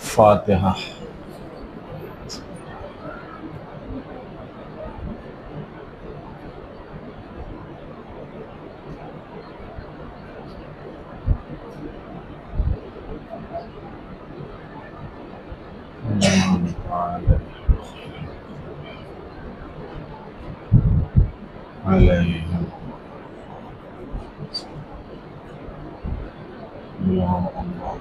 فاتحہ۔ علیہم یا اللہ۔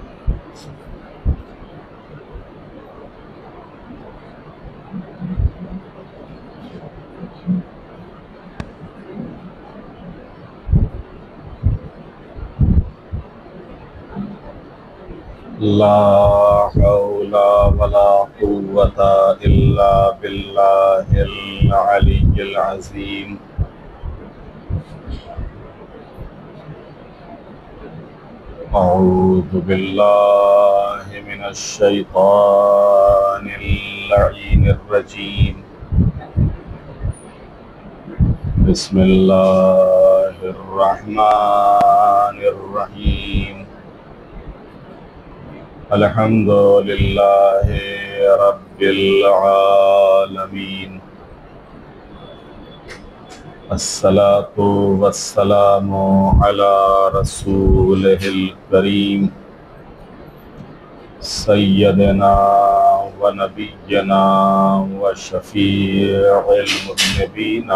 لا حول ولا قوة إلا بالله العلي العظيم۔ أعوذ بالله من الشيطان اللعين الرجيم۔ بسم الله الرحمن الرحيم۔ الحمد لله رب العالمين، الصلاة والسلام على رسوله الكريم سيدنا ونبينا وشفيع المذنبين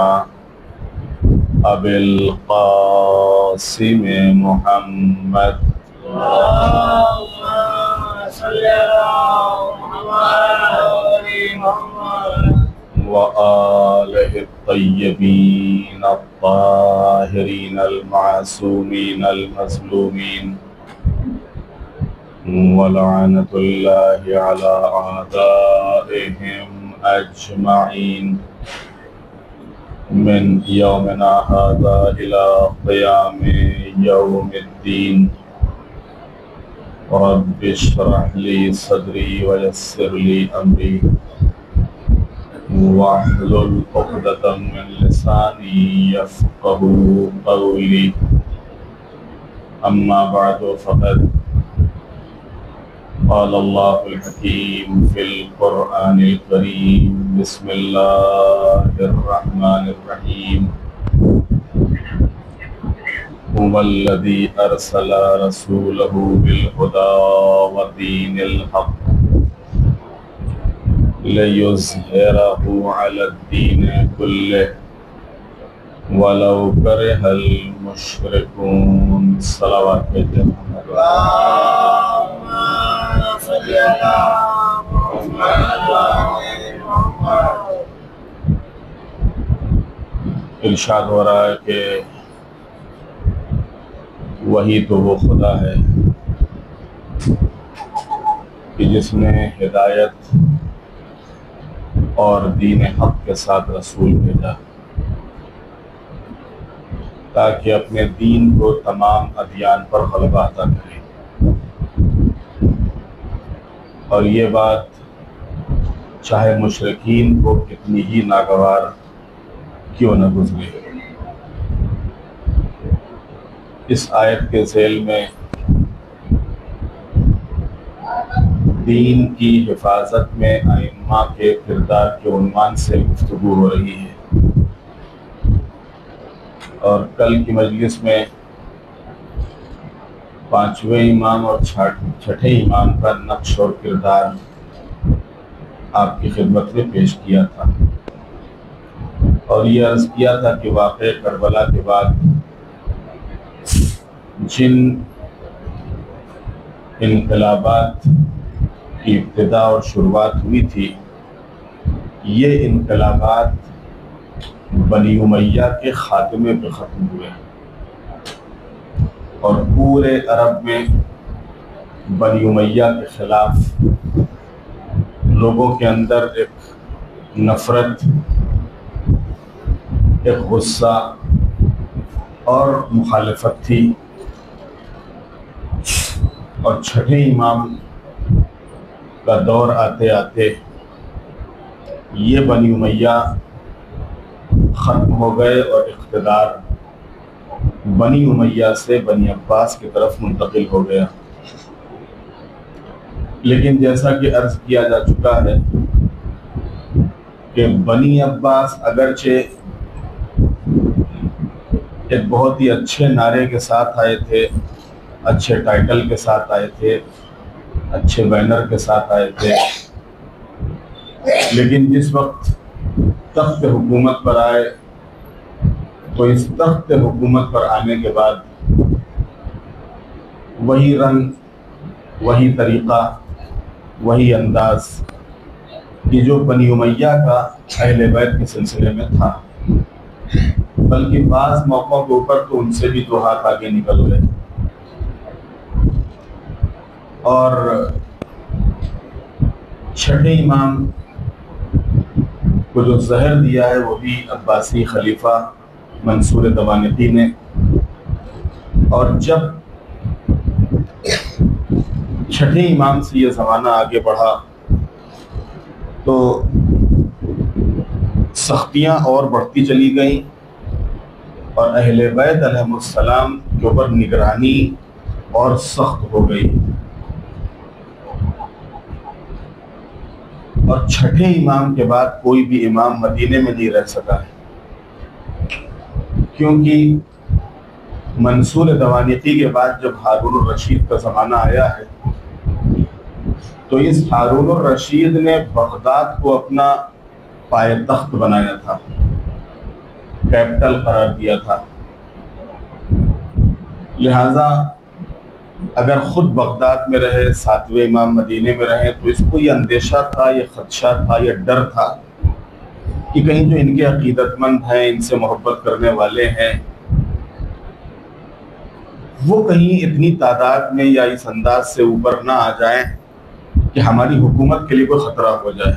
أبي القاسم محمد اللهم صل على محمد وآله الطيبين الطاهرين المعصومين المظلومين، ولعنة الله على أعدائهم أجمعين من يومنا هذا إلى قيام يوم الدين۔ رب اشرح لي صدري ويسر لي أمري واحلل عقدة من لساني يفقهوا قولي، أما بعد فقد قال الله الحكيم في القرآن الكريم۔ بسم الله الرحمن الرحيم۔ هو الذي أرسل رسوله بالهدى ودين الحق ليظهره على الدين كله ولو كره المشركون۔ صلوات محمد۔ اللهم صل على محمد۔ ارشاد ہو رہا ہے کہ وہی تو وہ خدا ہے کہ جس نے ہدایت اور دین حق کے ساتھ رسول بھیجا تاکہ اپنے دین کو تمام ادیان پر غلبہ عطا کرے۔ اور یہ بات چاہے مشرکین کو کتنی ہی ناگوار کیوں نہ گزرے۔ اس آیت کے ذیل میں دین کی حفاظت میں ائمہ کے کردار کے عنوان سے گفتگو ہو رہی ہے، اور کل کی مجلس میں پانچویں امام اور چھٹے امام کا نقش اور کردار آپ کی خدمت میں پیش کیا تھا، اور یہ عرض کیا تھا کہ واقعہ کربلا کے بعد جن انقلابات کی ابتدا اور شروعات ہوئی تھی، یہ انقلابات بنی امیہ کے خاتمے پہ ختم ہوئے، اور پورے عرب میں بنی امیہ کے خلاف لوگوں کے اندر ایک نفرت، ایک غصہ اور مخالفت تھی۔ اور چھٹے امام کا دور آتے آتے یہ بنی امیہ ختم ہو گئے اور اقتدار بنی امیہ سے بنی عباس کی طرف منتقل ہو گیا۔ لیکن جیسا کہ عرض کیا جا چکا ہے کہ بنی عباس اگرچہ ایک بہت ہی اچھے نعرے کے ساتھ آئے تھے، اچھے ٹائٹل کے ساتھ آئے تھے، اچھے بینر کے ساتھ آئے تھے، لیکن جس وقت تخت حکومت پر آئے تو اس تخت حکومت پر آنے کے بعد وہی رنگ، وہی طریقہ، وہی انداز کہ جو بنی امیہ کا اہل بیت کے سلسلے میں تھا، بلکہ بعض موقعوں کے اوپر تو ان سے بھی دو ہاتھ آگے نکل گئے، اور چھٹے امام کو جو زہر دیا ہے وہ بھی عباسی خلیفہ منصور دوانقی نے۔ اور جب چھٹے امام سے یہ زمانہ آگے بڑھا تو سختیاں اور بڑھتی چلی گئیں، اور اہل بیت علیہ السلام کے اوپر نگرانی اور سخت ہو گئی، اور چھٹے امام کے بعد کوئی بھی امام مدینے میں نہیں رہ سکا ہے، کیونکہ منصور دوانقی کے بعد جب ہارون الرشید کا زمانہ آیا ہے تو اس ہارون الرشید نے بغداد کو اپنا پائے تخت بنایا تھا، کیپٹل قرار دیا تھا، لہذا اگر خود بغداد میں رہے، ساتویں امام مدینے میں رہے، تو اس کو یہ اندیشہ تھا، یہ خدشہ تھا، یہ ڈر تھا کہ کہیں جو ان کے عقیدت مند ہیں، ان سے محبت کرنے والے ہیں، وہ کہیں اتنی تعداد میں یا اس انداز سے اوپر نہ آ جائیں کہ ہماری حکومت کے لیے کوئی خطرہ ہو جائے۔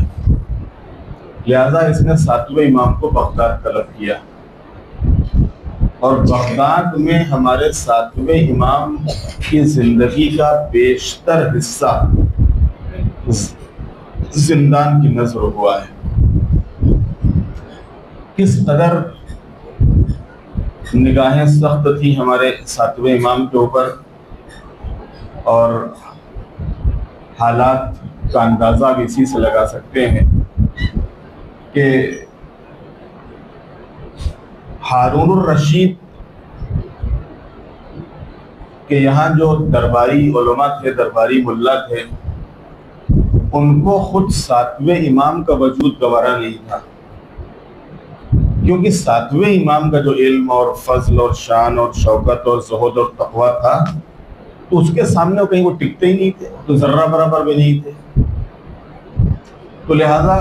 لہذا اس نے ساتویں امام کو بغداد طلب کیا، اور بغداد میں ہمارے ساتویں امام کی زندگی کا بیشتر حصہ زندان کی نظر ہوا ہے۔ کس قدر نگاہیں سخت تھی ہمارے ساتویں امام کے اوپر، اور حالات کا اندازہ بھی اسی سے لگا سکتے ہیں کہ ہارون الرشید کے یہاں جو درباری علماء تھے، درباری ملا تھے، ان کو خود ساتویں امام کا وجود گوارا نہیں تھا، کیونکہ ساتویں امام کا جو علم اور فضل اور شان اور شوکت اور زہد اور تقویٰ تھا، تو اس کے سامنے وہ کہیں وہ ٹکتے ہی نہیں تھے، تو ذرہ برابر بھی نہیں تھے۔ تو لہذا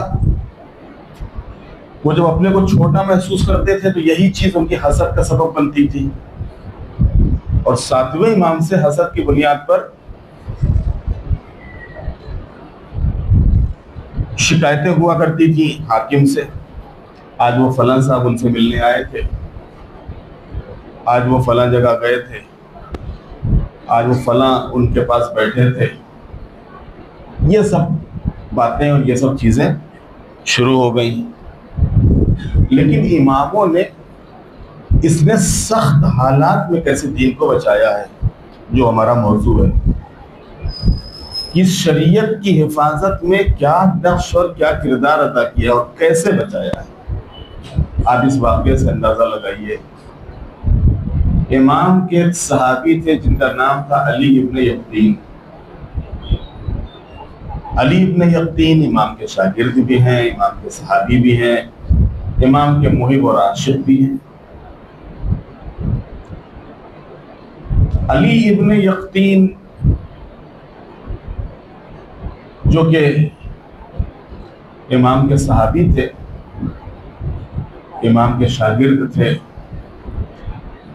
وہ جب اپنے کو چھوٹا محسوس کرتے تھے تو یہی چیز ان کی حسد کا سبب بنتی تھی، اور ساتویں امام سے حسد کی بنیاد پر شکایتیں ہوا کرتی تھی حاکم سے، آج وہ فلاں صاحب ان سے ملنے آئے تھے، آج وہ فلاں جگہ گئے تھے، آج وہ فلاں ان کے پاس بیٹھے تھے۔ یہ سب باتیں اور یہ سب چیزیں شروع ہو گئیں، لیکن اماموں نے اس نے سخت حالات میں کیسے دین کو بچایا ہے، جو ہمارا موضوع ہے، اس شریعت کی حفاظت میں کیا نقش اور کیا کردار ادا کیا اور کیسے بچایا ہے۔ آپ اس واقعے سے اندازہ لگائیے۔ امام کے ایک صحابی تھے جن کا نام تھا علی ابن یقطین۔ علی ابن یقطین امام کے شاگرد بھی ہیں، امام کے صحابی بھی ہیں، امام کے محب اور عاشق بھی ہیں۔ علی ابن یقطین جو کہ امام کے صحابی تھے، امام کے شاگرد تھے،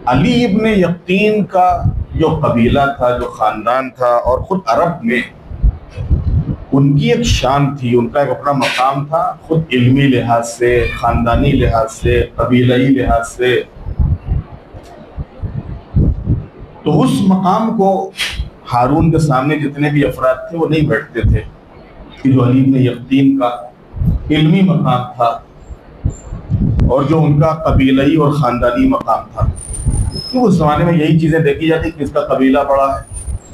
علی ابن یقطین کا جو قبیلہ تھا، جو خاندان تھا، اور خود عرب میں ان کی ایک شان تھی، ان کا ایک اپنا مقام تھا، خود علمی لحاظ سے، خاندانی لحاظ سے، قبیلئی لحاظ سے۔ تو اس مقام کو ہارون کے سامنے جتنے بھی افراد تھے وہ نہیں بیٹھتے تھے، کہ جو علی ابن یقطین کا علمی مقام تھا اور جو ان کا قبیلئی اور خاندانی مقام تھا۔ تو اس زمانے میں یہی چیزیں دیکھی جاتی کہ اس کا قبیلہ بڑا ہے،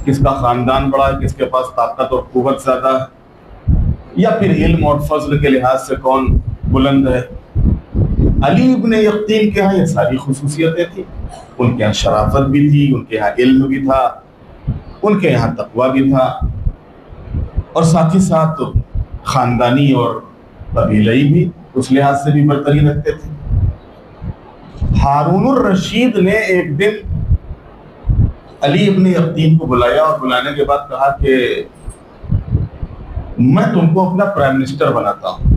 کس کا خاندان بڑا ہے، کس کے پاس طاقت اور قوت زیادہ ہے، یا پھر علم اور فضل کے لحاظ سے کون بلند ہے۔ علی ابن یقطین کے ہاں یہ ساری خصوصیتیں تھیں، ان کے یہاں شرافت بھی تھی، ان کے یہاں علم بھی تھا، ان کے یہاں تقویٰ بھی تھا، اور ساتھ ہی ساتھ خاندانی اور قبیلئی بھی اس لحاظ سے بھی برتری رکھتے تھے۔ ہارون الرشید نے ایک دن علی ابن یقطین کو بلایا اور بلانے کے بعد کہا کہ میں تم کو اپنا پرائم منسٹر بناتا ہوں۔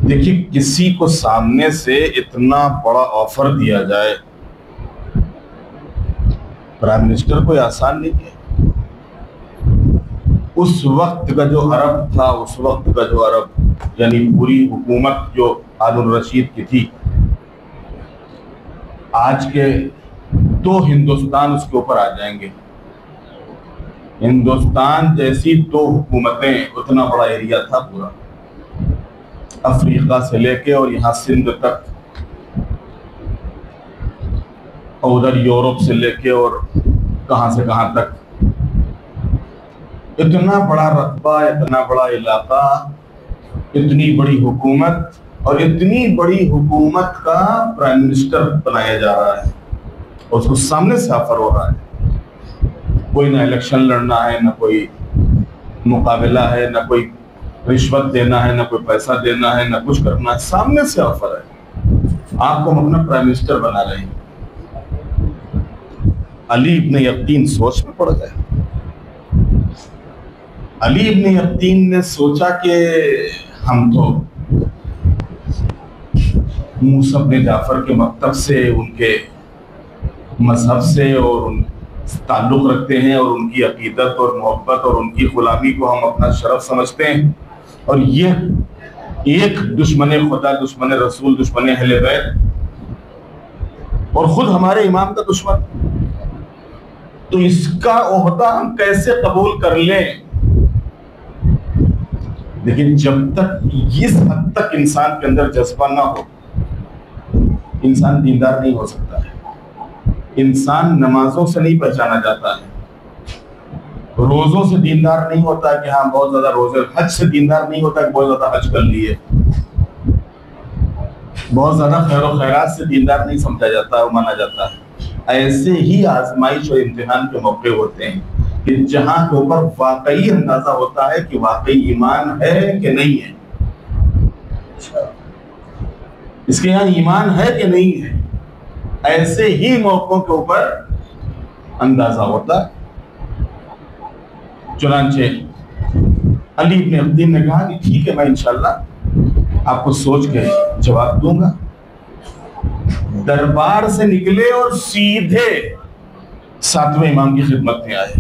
دیکھیے کسی کو سامنے سے اتنا بڑا آفر دیا جائے، پرائم منسٹر کوئی آسان نہیں ہے۔ اس وقت کا جو عرب تھا، اس وقت کا جو عرب یعنی پوری حکومت جو ہارون الرشید کی تھی، آج کے 2 ہندوستان اس کے اوپر آ جائیں گے۔ ہندوستان جیسی 2 حکومتیں، اتنا بڑا ایریا تھا پورا، افریقہ سے لے کے اور یہاں سندھ تک، اور ادھر یورپ سے لے کے اور کہاں سے کہاں تک، اتنا بڑا رقبہ، اتنا بڑا علاقہ، اتنی بڑی حکومت، اور اتنی بڑی حکومت کا پرائم منسٹر بنایا جا رہا ہے، اور اس کو سامنے سے آفر ہو رہا ہے۔ کوئی نہ الیکشن لڑنا ہے، نہ کوئی مقابلہ ہے، نہ کوئی رشوت دینا ہے، نہ کوئی پیسہ دینا ہے، نہ کچھ کرنا ہے، سامنے سے آفر ہے، آپ کو ہم اپنا پرائم منسٹر بنا رہے ہیں۔ علی ابن یقطین سوچ میں پڑ گئے۔ علی ابن یقطین نے سوچا کہ ہم تو موسیٰ بن جعفر کے مکتب سے، ان کے مذہب سے اور ان تعلق رکھتے ہیں، اور ان کی عقیدت اور محبت اور ان کی غلامی کو ہم اپنا شرف سمجھتے ہیں، اور یہ ایک دشمن خدا، دشمن رسول، دشمن اہل بیت، اور خود ہمارے امام کا دشمن، تو اس کا عہدہ ہم کیسے قبول کر لیں؟ لیکن جب تک اس حد تک انسان کے اندر جذبہ نہ ہو، انسان دیندار نہیں ہو سکتا ہے۔ انسان نمازوں سے نہیں پہچانا جاتا ہے، روزوں سے دیندار نہیں ہوتا ہے کہ ہاں بہت زیادہ روزے، حج سے دیندار نہیں ہوتا کہ بہت زیادہ حج کر لیے، بہت زیادہ خیر و خیرات سے دیندار نہیں سمجھا جاتا ہے، مانا جاتا ہے۔ ایسے ہی آزمائش اور امتحان کے موقع ہوتے ہیں کہ جہاں کے اوپر واقعی اندازہ ہوتا ہے کہ واقعی ایمان ہے کہ نہیں ہے، اس کے یہاں ایمان ہے کہ نہیں ہے، ایسے ہی موقعوں کے اوپر اندازہ ہوتا ہے۔ چنانچہ علی ابن یقطین نے کہا کہ ٹھیک ہے، میں انشاءاللہ آپ کو سوچ کے جواب دوں گا۔ دربار سے نکلے اور سیدھے 7ویں امام کی خدمت میں آئے،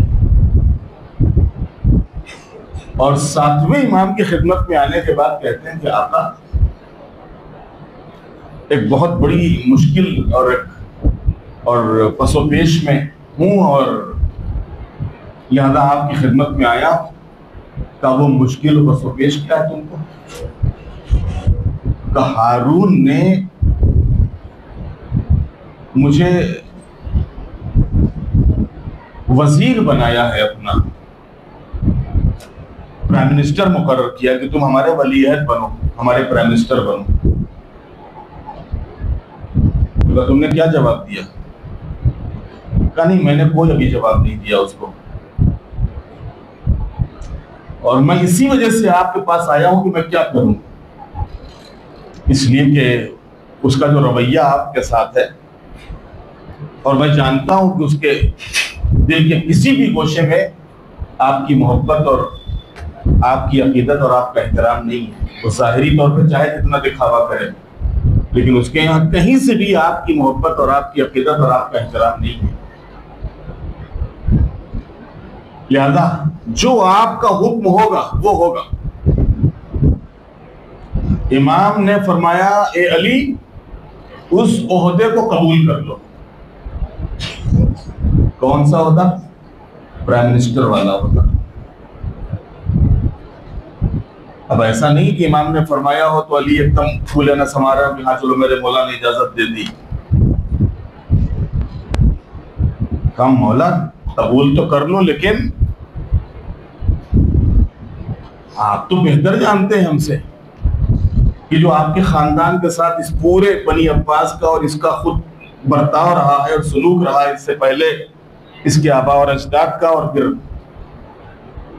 اور 7ویں امام کی خدمت میں آنے کے بعد کہتے ہیں کہ آقا ایک بہت بڑی مشکل اور پس و پیش میں ہوں، اور لہذا آپ کی خدمت میں آیا۔ کہ وہ مشکل و پس و پیش کیا ہے تم کو؟ کہ ہارون نے مجھے وزیر بنایا ہے، اپنا پرائم منسٹر مقرر کیا کہ تم ہمارے ولی عہد بنو، ہمارے پرائم منسٹر بنو۔ تو تم نے کیا جواب دیا؟ کہا نہیں، میں نے کوئی ابھی جواب نہیں دیا اس کو، اور میں اسی وجہ سے آپ کے پاس آیا ہوں کہ میں کیا کروں، اس لیے کہ اس کا جو رویہ آپ کے ساتھ ہے، اور میں جانتا ہوں کہ اس کے دل کے کسی بھی گوشے میں آپ کی محبت اور آپ کی عقیدت اور آپ کا احترام نہیں ہے۔ وہ ظاہری طور پہ چاہے جتنا دکھاوا کرے، لیکن اس کے یہاں کہیں سے بھی آپ کی محبت اور آپ کی عقیدت اور آپ کا احترام نہیں ہے۔ لہذا جو آپ کا حکم ہوگا وہ ہوگا۔ امام نے فرمایا اے علی، اس عہدے کو قبول کر لو۔ کون سا عہدہ؟ پرائم منسٹر والا عہدہ۔ اب ایسا نہیں کہ امام نے فرمایا ہو تو علی ایک دم پھولے نہ سما رہا کہ ہاں چلو میرے مولا نے اجازت دے دی، کہا مولا قبول تو کر لو، لیکن آپ تو بہتر جانتے ہیں ہم سے کہ جو آپ کے خاندان کے ساتھ اس پورے بنی عباس کا اور اس کا خود برتاؤ رہا ہے اور سلوک رہا ہے، اس سے پہلے اس کے آباء اور اجداد کا، اور پھر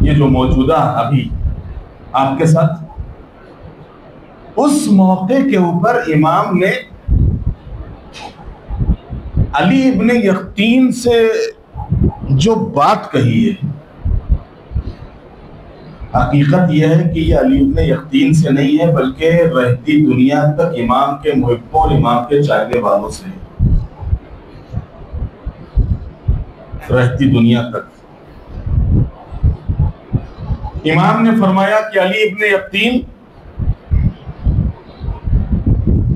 یہ جو موجودہ ابھی آپ کے ساتھ، اس موقع کے اوپر امام نے علی ابن یقطین سے جو بات کہی ہے، حقیقت یہ ہے کہ یہ علی ابن یقطین سے نہیں ہے، بلکہ رہتی دنیا تک امام کے محبوں اور امام کے چاہنے والوں سے ہے۔ رہتی دنیا تک امام نے فرمایا کہ علی ابن یقطین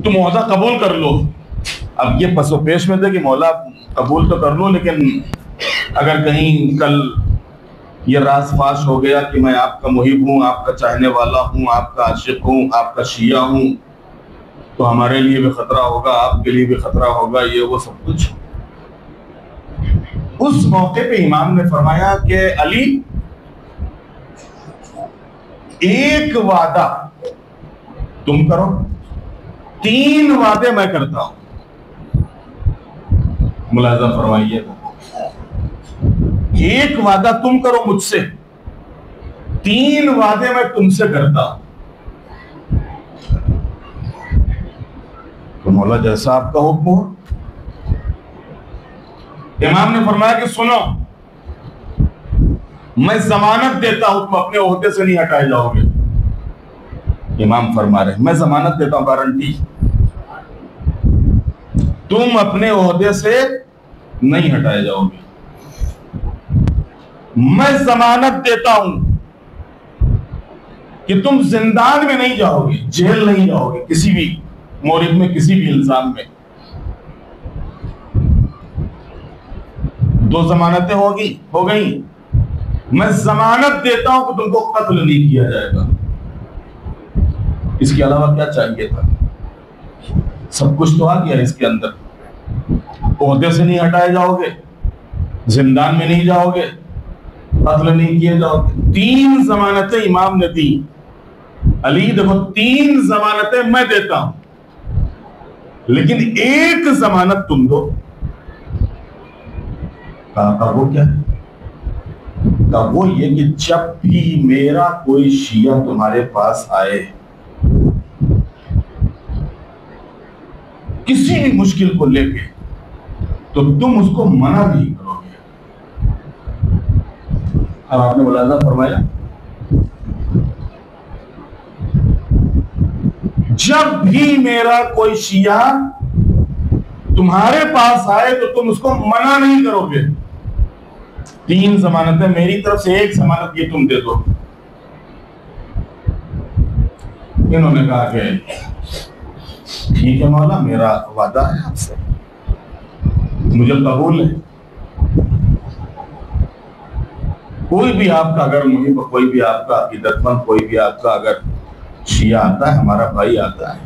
تم عہدہ قبول کر لو۔ اب یہ پس و پیش میں تھے کہ مولا قبول تو کر لو، لیکن اگر کہیں کل یہ راز فاش ہو گیا کہ میں آپ کا محب ہوں، آپ کا چاہنے والا ہوں، آپ کا عاشق ہوں، آپ کا شیعہ ہوں، تو ہمارے لیے بھی خطرہ ہوگا، آپ کے لیے بھی خطرہ ہوگا، یہ وہ سب کچھ۔ اس موقع پہ امام نے فرمایا کہ علی، ایک وعدہ تم کرو، 3 وعدے میں کرتا ہوں۔ ملاحظہ فرمائیے، ایک وعدہ تم کرو مجھ سے، 3 وعدے میں تم سے کرتا ہوں۔ تو مولا جیسا آپ کا حکم ہو۔ امام نے فرمایا کہ سنو، میں ضمانت دیتا ہوں تم اپنے عہدے سے نہیں ہٹائے جاؤ گے۔ امام فرما رہے ہیں میں ضمانت دیتا ہوں، گارنٹی، تم اپنے عہدے سے نہیں ہٹائے جاؤ گے۔ میں ضمانت دیتا ہوں کہ تم زندان میں نہیں جاؤ گے، جیل نہیں جاؤ گے، کسی بھی مورد میں، کسی بھی الزام میں۔ 2 ضمانتیں ہو گئیں۔ میں ضمانت دیتا ہوں کہ تم کو قتل نہیں کیا جائے گا۔ اس کے علاوہ کیا چاہیے تھا؟ سب کچھ تو آ گیا اس کے اندر۔ عہدے سے نہیں ہٹائے جاؤ گے، زندان میں نہیں جاؤ گے، قتل نہیں کیے جاؤ گے۔ 3 ضمانتیں امام نے دی۔ علی دیکھو، 3 ضمانتیں میں دیتا ہوں، لیکن 1 ضمانت تم دو۔ کہا وہ کیا ہے؟ کہا وہ یہ کہ جب بھی میرا کوئی شیعہ تمہارے پاس آئے، کسی بھی مشکل کو لے کے، تو تم اس کو منع نہیں کرو گے۔ اب آپ نے ملاحظہ فرمایا، جب بھی میرا کوئی شیعہ تمہارے پاس آئے تو تم اس کو منع نہیں کرو گے۔ 3 ضمانتیں میری طرف سے، 1 ضمانت یہ تم دے دو۔ انہوں نے کہا کہ ٹھیک ہے مولا، میرا وعدہ ہے آپ سے، مجھے قبول ہے۔ کوئی بھی آپ کا اگر محب، کوئی بھی آپ کا عقیدت مند، کوئی بھی آپ کا اگر شیعہ آتا ہے، ہمارا بھائی آتا ہے،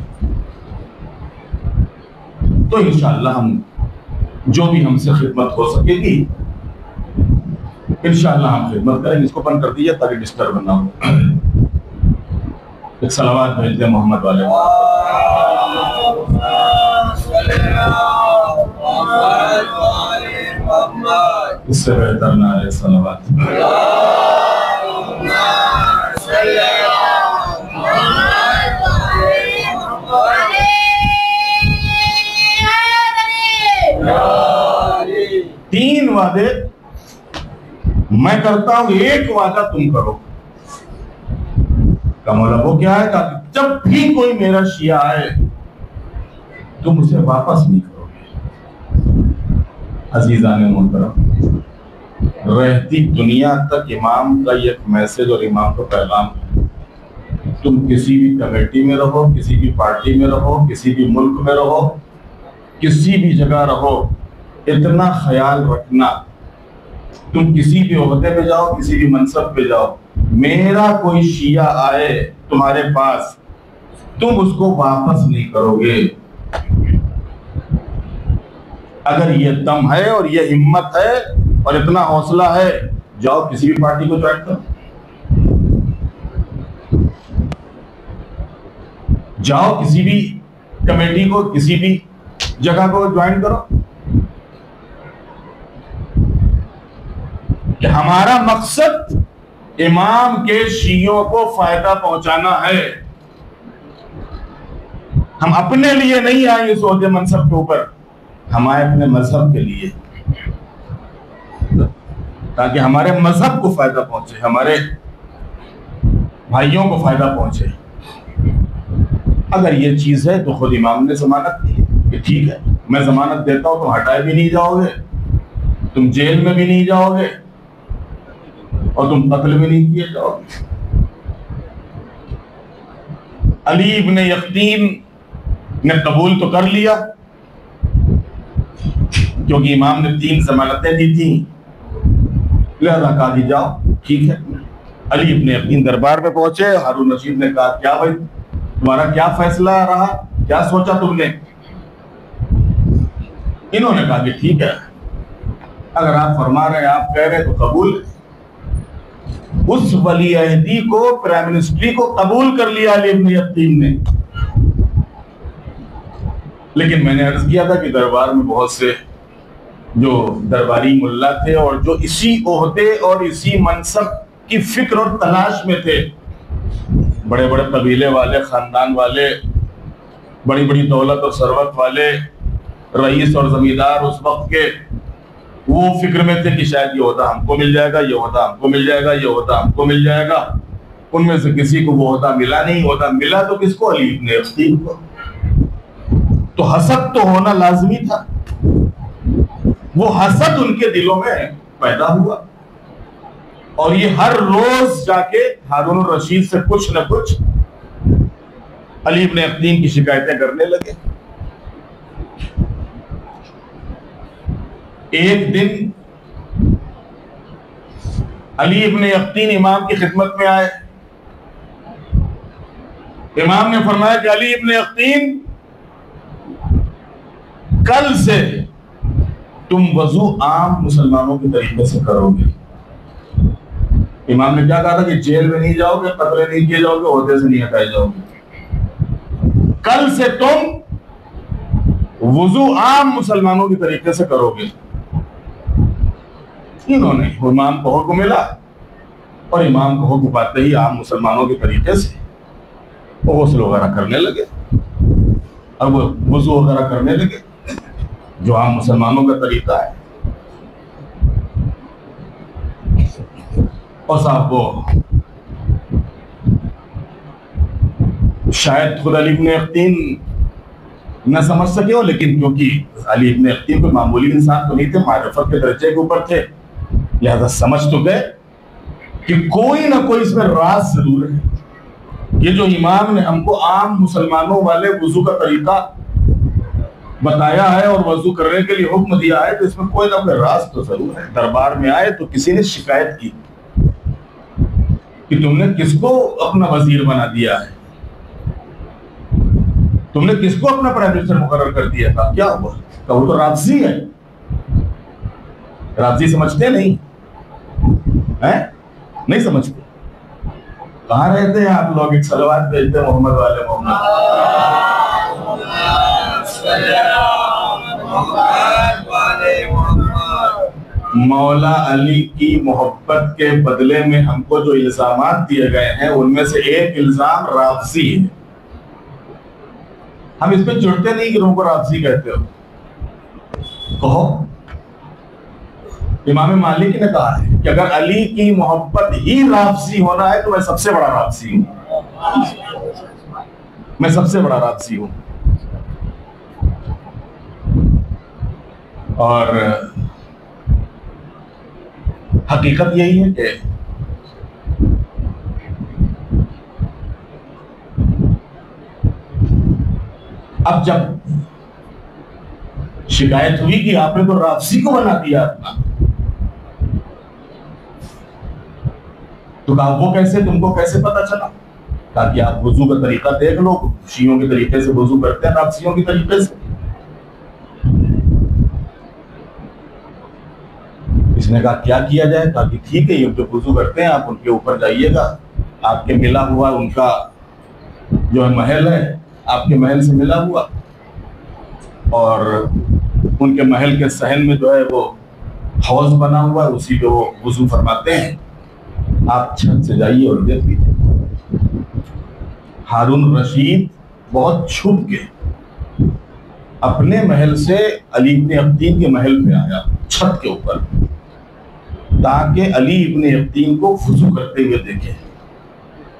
تو انشاءاللہ ہم جو بھی ہم سے خدمت ہو سکے گی انشاءاللہ ہم خدمت کریں گے۔ اس کو بند کر دیجیے تاکہ ڈسٹرب نہ ہو۔ ایک صلوات بھیج دیں محمد والے۔ اس سے بہتر نہ ہے صلوات۔ تین وعدے میں کرتا ہوں، 1 وعدہ تم کرو۔ کا مولا وہ کیا ہے؟ کہ جب بھی کوئی میرا شیعہ آئے تم اسے واپس نہیں کرو گے۔ عزیزان محترم، رہتی دنیا تک امام کا یہ میسج اور امام کا پیغام ہے، تم کسی بھی کمیٹی میں رہو، کسی بھی پارٹی میں رہو، کسی بھی ملک میں رہو، کسی بھی جگہ رہو، اتنا خیال رکھنا، تم کسی بھی عہدے پہ جاؤ، کسی بھی منصب پہ جاؤ، میرا کوئی شیعہ آئے تمہارے پاس، تم اس کو واپس نہیں کرو گے۔ اگر یہ دم ہے اور یہ ہمت ہے اور اتنا حوصلہ ہے، جاؤ کسی بھی پارٹی کو جوائن کرو، جاؤ کسی بھی کمیٹی کو، کسی بھی جگہ کو جوائن کرو، کہ ہمارا مقصد امام کے شیعوں کو فائدہ پہنچانا ہے۔ ہم اپنے لیے نہیں آئے اس عہدے منصب کے اوپر، ہم آئے اپنے مذہب کے لیے، تاکہ ہمارے مذہب کو فائدہ پہنچے، ہمارے بھائیوں کو فائدہ پہنچے۔ اگر یہ چیز ہے تو خود امام نے ضمانت دی کہ ٹھیک ہے، میں ضمانت دیتا ہوں، تم ہٹائے بھی نہیں جاؤ گے، تم جیل میں بھی نہیں جاؤ گے، اور تم قتل بھی نہیں کیے جاؤ گے۔ علی ابن یقطین نے قبول تو کر لیا، کیونکہ امام نے 3 ضمانتیں دی تھیں، لہذا کہا کہ جاؤ ٹھیک ہے۔ علی ابن یقطین دربار پہ پہنچے، ہارون رشید نے کہا کیا بھائی تمہارا کیا فیصلہ رہا، کیا سوچا تم نے؟ انہوں نے کہا کہ ٹھیک ہے، اگر آپ فرما رہے ہیں، آپ کہہ رہے تو قبول ہے۔ اس ولی عہدی کو، پرائم منسٹری کو قبول کر لیا علی ابن یقطین نے، لیکن میں نے عرض کیا تھا کہ دربار میں بہت سے جو درباری ملا تھے اور جو اسی عہدے اور اسی منصب کی فکر اور تلاش میں تھے، بڑے بڑے قبیلے والے، خاندان والے، بڑی بڑی دولت اور ثروت والے رئیس اور زمیندار اس وقت کے، وہ فکر میں تھے کہ شاید یہ عہدہ ہم کو مل جائے گا، یہ عہدہ ہم کو مل جائے گا، یہ عہدہ ہم کو مل جائے گا۔ ان میں سے کسی کو وہ عہدہ ملا نہیں، عہدہ ملا تو کس کو؟ علی ابن یقطین کو۔ تو حسد تو ہونا لازمی تھا، وہ حسد ان کے دلوں میں پیدا ہوا، اور یہ ہر روز جا کے ہارون الرشید سے کچھ نہ کچھ علی ابن یقطین کی شکایتیں کرنے لگے۔ ایک دن علی ابن یقطین امام کی خدمت میں آئے، امام نے فرمایا کہ علی ابن یقطین، کل سے تم وضو عام مسلمانوں کے طریقے سے کرو گے۔ امام نے کیا کہا تھا کہ جیل میں نہیں جاؤ گے، قتل نہیں کیے جاؤ گے، عہدے سے نہیں ہٹائے جاؤ گے، کل سے تم وضو عام مسلمانوں کے طریقے سے کرو گے۔ انہوں نے، امام کو حکم ملا، اور امام کو حکم پاتے ہی عام مسلمانوں کے طریقے سے وہ غسل وغیرہ کرنے لگے، اب وضو وغیرہ کرنے لگے جو عام مسلمانوں کا طریقہ ہے۔ اور صاحب وہ شاید خود علی ابن یقطین نہ سمجھ سکے ہو، لیکن کیونکہ علی ابن یقطین کوئی معمولی انسان تو نہیں تھے، معرفت کے درجے کے اوپر تھے، لہذا سمجھ تو گئے کہ کوئی نہ کوئی اس میں راز ضرور ہے۔ یہ جو امام نے ہم کو عام مسلمانوں والے وضو کا طریقہ بتایا ہے اور وضو کرنے کے لیے حکم دیا ہے، تو اس میں کوئی نہ کوئی راز تو ضرور ہے۔ دربار میں آئے تو کسی نے شکایت کی کہ تم نے کس کو اپنا وزیر بنا دیا ہے، تم نے کس کو اپنا پرائم منسٹر مقرر کر دیا تھا، کیا ہوا؟ کہ وہ تو رافضی ہے۔ رافضی سمجھتے نہیں نہیں سمجھتے؟ کہاں رہتے ہیں آپ لوگ؟ ایک صلوات بھیجتے ہیں محمد والے محمد۔ مولا علی کی محبت کے بدلے میں ہم کو جو الزامات دیے گئے ہیں، ان میں سے ایک الزام رافضی ہے۔ ہم اس پہ چڑھتے نہیں کہ تم کو رافضی کہتے ہو، کہو۔ امام مالک نے کہا ہے کہ اگر علی کی محبت ہی رافضی ہونا ہے تو میں سب سے بڑا رافضی ہوں، میں سب سے بڑا رافضی ہوں۔ اور حقیقت یہی ہے کہ اب جب شکایت ہوئی کہ آپ نے تو رافضی کو بنا دیا اپنا، تو کہا وہ کیسے، تم کو کیسے پتا چلا؟ تاکہ آپ وضو کا طریقہ دیکھ لو، شیعوں کے طریقے سے وضو کرتے ہیں، رافضیوں کے طریقے سے۔ نے کہا کیا کیا جائے؟ کہا کہ ٹھیک ہے، یہ جو وضو کرتے ہیں آپ ان کے اوپر جائیے گا، آپ کے ملا ہوا ان کا جو ہے محل ہے، آپ کے محل سے ملا ہوا، اور ان کے محل کے صحن میں جو ہے وہ حوض بنا ہوا ہے، اسی پہ وہ وضو فرماتے ہیں، آپ چھت سے جائیے اور دیکھ لیجیے۔ ہارون رشید بہت چھپ کے اپنے محل سے علی ابن یقطین کے محل پہ آیا، چھت کے اوپر، تاکہ علی ابن یقطین کو وضو کرتے ہوئے دیکھے۔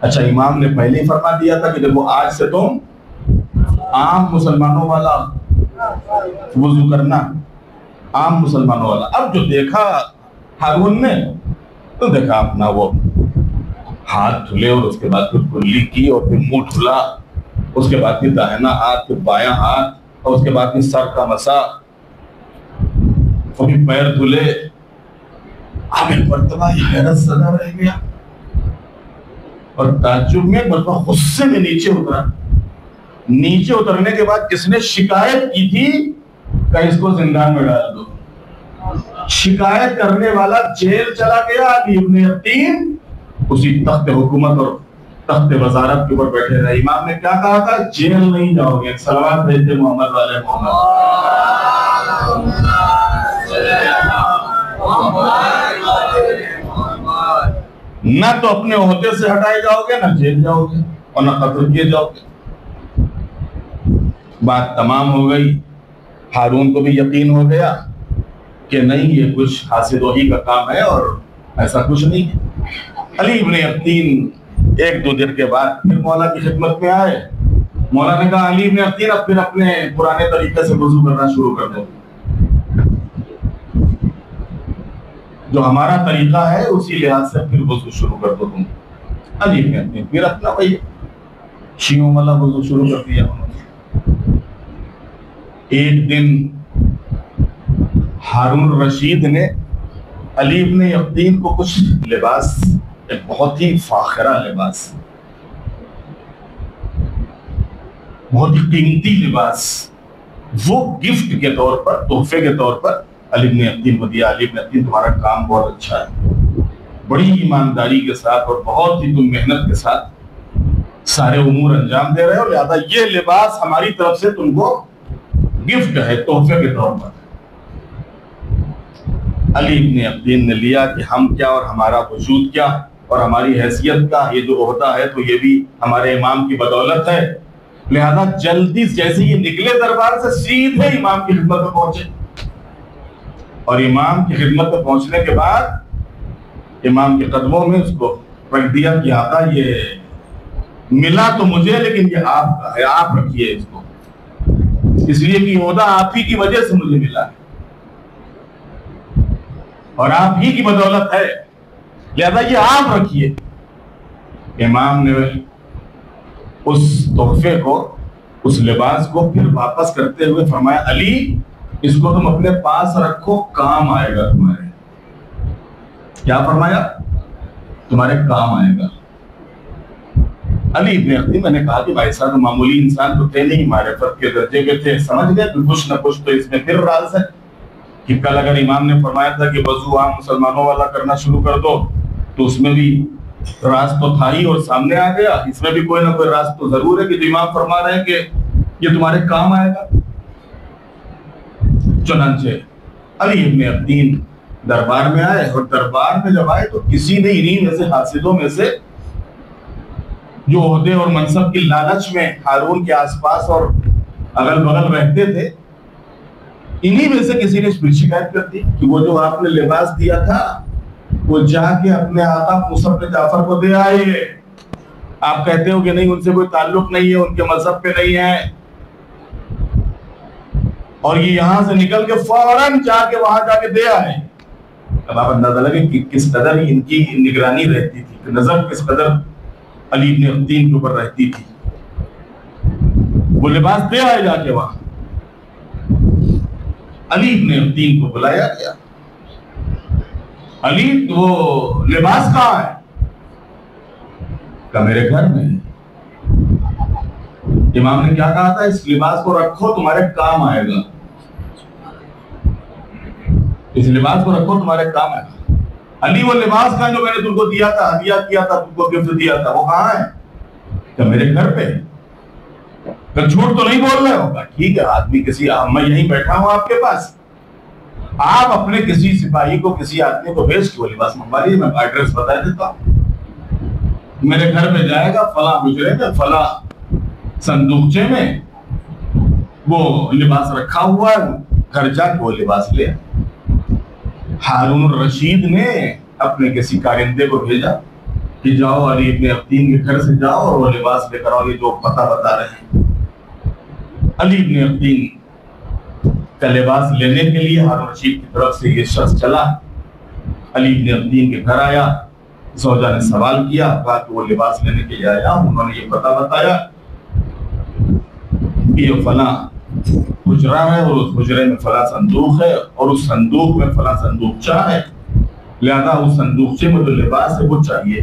اچھا، امام نے پہلے ہی فرما دیا تھا کہ دیکھو آج سے تم عام مسلمانوں والا وضو کرنا، عام مسلمانوں والا۔ اب جو دیکھا ہارون نے تو دیکھا اپنا وہ ہاتھ دھلے، اور اس کے بعد پھر کلی کی، اور پھر منہ دھلا، اس کے بعد پھر داہنا ہاتھ، پھر بایاں ہاتھ، اور اس کے بعد پھر سر کا مسا، اور پھر پیر دھلے۔ اب ایک مرتبہ یہ حیرت زدہ رہ گیا اور تعجب میں مرتبہ غصے میں نیچے اترا۔ نیچے اترنے کے بعد کس نے شکایت کی تھی کہ اس کو زندان میں ڈال دو، شکایت کرنے والا جیل چلا گیا، علی ابن یقطین اسی تخت حکومت اور تخت وزارت کے اوپر بیٹھے رہے۔ امام نے کیا کہا تھا؟ جیل نہیں جاؤ گے، صلوات بھیجتے محمد والے محمد۔ نہ تو اپنے عہدے سے ہٹائے جاؤ گے، نہ جیل جاؤ گے، اور نہ قتل کیے جاؤ گے۔ بات تمام ہو گئی۔ ہارون کو بھی یقین ہو گیا کہ نہیں، یہ کچھ حاسد وحی کا کام ہے اور ایسا کچھ نہیں ہے۔ علی ابن یقطین ایک دو دن کے بعد پھر مولا کی خدمت میں آئے۔ مولا نے کہا علی ابن یقطین اب پھر اپنے پرانے طریقے سے وضو کرنا شروع کر دو، جو ہمارا طریقہ ہے اسی لحاظ سے پھر وضو شروع کر دو تم۔ علی ابن یقطین پھر اپنا وہی شیعوں والا وضو شروع کر دیا انہوں نے۔ ایک دن ہارون رشید نے علی ابن یقطین کو کچھ لباس، ایک بہت ہی فاخرہ لباس، بہت ہی قیمتی لباس، وہ گفٹ کے طور پر، تحفے کے طور پر علی ابن یقطین کو دیا۔ علی ابن یقطین تمہارا کام بہت اچھا ہے، بڑی ایمانداری کے ساتھ اور بہت ہی تم محنت کے ساتھ سارے امور انجام دے رہے ہو، لہذا یہ لباس ہماری طرف سے تم کو گفٹ ہے، تحفے کے طور پر۔ علی ابن یقطین نے لیا کہ ہم کیا اور ہمارا وجود کیا اور ہماری حیثیت کا یہ جو عہدہ ہے تو یہ بھی ہمارے امام کی بدولت ہے، لہذا جلدی جیسے یہ نکلے دربار سے سیدھے امام کی خدمت میں پہنچے، اور امام کی خدمت میں پہنچنے کے بعد امام کے قدموں میں اس کو رکھ دیا کہ آقا یہ ملا تو مجھے لیکن یہ آپ کا ہے، آپ رکھیے اس کو، اس لیے کہ عہدہ آپ ہی کی وجہ سے مجھے ملا ہے اور آپ ہی کی بدولت ہے، لہذا یہ آپ رکھیے۔ امام نے اس تحفے کو، اس لباس کو پھر واپس کرتے ہوئے فرمایا علی اس کو تم اپنے پاس رکھو، کام آئے گا تمہارے۔ کیا فرمایا؟ تمہارے کام آئے گا۔ علی ابن یقطین، میں نے کہا کہ بھائی صاحب معمولی انسان تو تھے نہیں، معرفت کے درجے کے تھے، سمجھ گئے کہ کچھ نہ کچھ تو اس میں پھر راز ہے، کہ کل اگر امام نے فرمایا تھا کہ وضو عام مسلمانوں والا کرنا شروع کر دو تو اس میں بھی راز تو تھا ہی اور سامنے آ گیا، اس میں بھی کوئی نہ کوئی راز تو ضرور ہے کہ جو امام فرما رہے ہیں کہ یہ تمہارے کام آئے گا۔ چنانچہ علی ابن یقطین دربار میں آئے، اور دربار میں جب آئے تو کسی نے انہی میں سے حاسدوں میں سے جو عہدے اور منصب کی لالچ میں ہارون کے آس پاس اور اگل بغل رہتے تھے، انہی میں سے کسی نے شکایت کر دی کہ وہ جو آپ نے لباس دیا تھا وہ جا کے اپنے آقا موسیٰ بن جعفر کو دے آئیے، آپ کہتے ہو کہ نہیں ان سے کوئی تعلق نہیں ہے، ان کے مذہب پہ نہیں ہے، اور یہ یہاں سے نکل کے فوراً جا کے وہاں جا کے دے آئے۔ اب آپ اندازہ لگے کہ کس قدر ان کی نگرانی رہتی تھی، کہ نظر کس قدر علی ابن یقطین کے اوپر رہتی تھی۔ وہ لباس دے آئے جا کے وہاں۔ علی ابن یقطین کو بلایا گیا، علی وہ لباس کہاں ہے؟ کہا میرے گھر میں۔ امام نے کیا کہا تھا؟ اس لباس کو رکھو، تمہارے کام آئے گا۔ اس لباس کو رکھو، تمہارے کام ہے۔ علی وہ لباس کا جو میں نے تم کو دیا تھا، ہدیہ کیا تھا، تم کو گفٹ دیا تھا، وہ کہاں ہے؟ کہ میرے گھر پہ۔ کہ جھوٹ تو نہیں بول رہے ہوگا؟ ٹھیک ہے، آدمی کسی، میں یہیں بیٹھا ہوں آپ کے پاس، آپ اپنے کسی سپاہی کو، کسی آدمی کو بھیج کے وہ لباس منگوا لیجیے، میں ایڈریس بتا دیتا ہوں، میرے گھر پہ جائے گا، فلاں حجرے میں، فلاں صندوقچے میں وہ لباس رکھا ہوا ہے، گھر جا کے وہ لباس لے۔ ہارون الرشید نے اپنے کسی کارندے کو بھیجا کہ جاؤ علی ابن ابطین کے گھر سے جاؤ اور وہ لباس لے کر آؤ، یہ جو پتہ بتا رہے ہیں۔ علی ابن ابطین کا لباس لینے کے لیے ہارون الرشید کی طرف سے یہ شخص چلا، علی ابن ابطین کے گھر آیا، زوجہ نے سوال کیا، کہا کہ وہ لباس لینے کے لیے آیا، انہوں نے یہ پتہ بتایا کہ یہ فلاں حجرہ ہے اور اس حجرے میں فلاں صندوق ہے اور اس صندوق میں فلاں صندوقچہ ہے، لہذا اس صندوقچے میں جو لباس ہے وہ چاہیے۔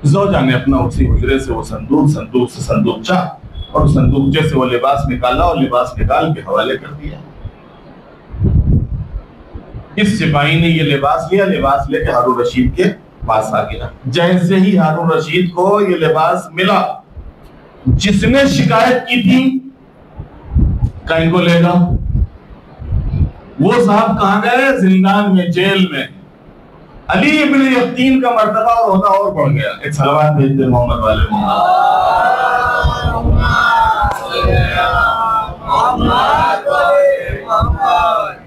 زوجہ نے اپنا اسی حجرے سے وہ صندوق سے صندوقچہ اور اس صندوقچے سے وہ لباس نکالا اور لباس نکال کے حوالے کر دیا۔ اس سپاہی نے یہ لباس لیا، لباس لے کے ہارون رشید کے پاس آ گیا۔ جیسے ہی ہارون رشید کو یہ لباس ملا، جس نے شکایت کی تھی کہ ان کو لے جاؤ، وہ صاحب کہاں گئے؟ زندان میں، جیل میں۔ علی ابن ابطین کا مرتبہ اور عہدہ اور بڑھ گیا۔ ایک صلوات بھیج دے محمد والے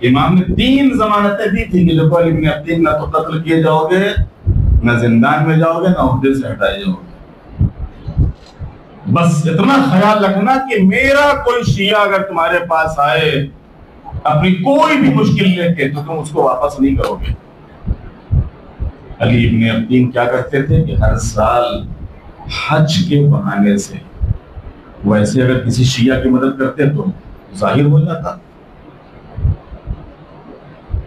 امام نے 3 ضمانتیں دی تھی کہ دیکھو علی ابن ابطین نہ تو قتل کیے جاؤ گے، نہ زندان میں جاؤ گے، نہ عہدے سے ہٹائے جاؤ گے۔ بس اتنا خیال رکھنا کہ میرا کوئی شیعہ اگر تمہارے پاس آئے اپنی کوئی بھی مشکل لے کے تو تم اس کو واپس نہیں کرو گے۔ علی ابن ابطین کیا کرتے تھے کہ ہر سال حج کے بہانے سے، ویسے اگر کسی شیعہ کی مدد کرتے تو ظاہر ہو جاتا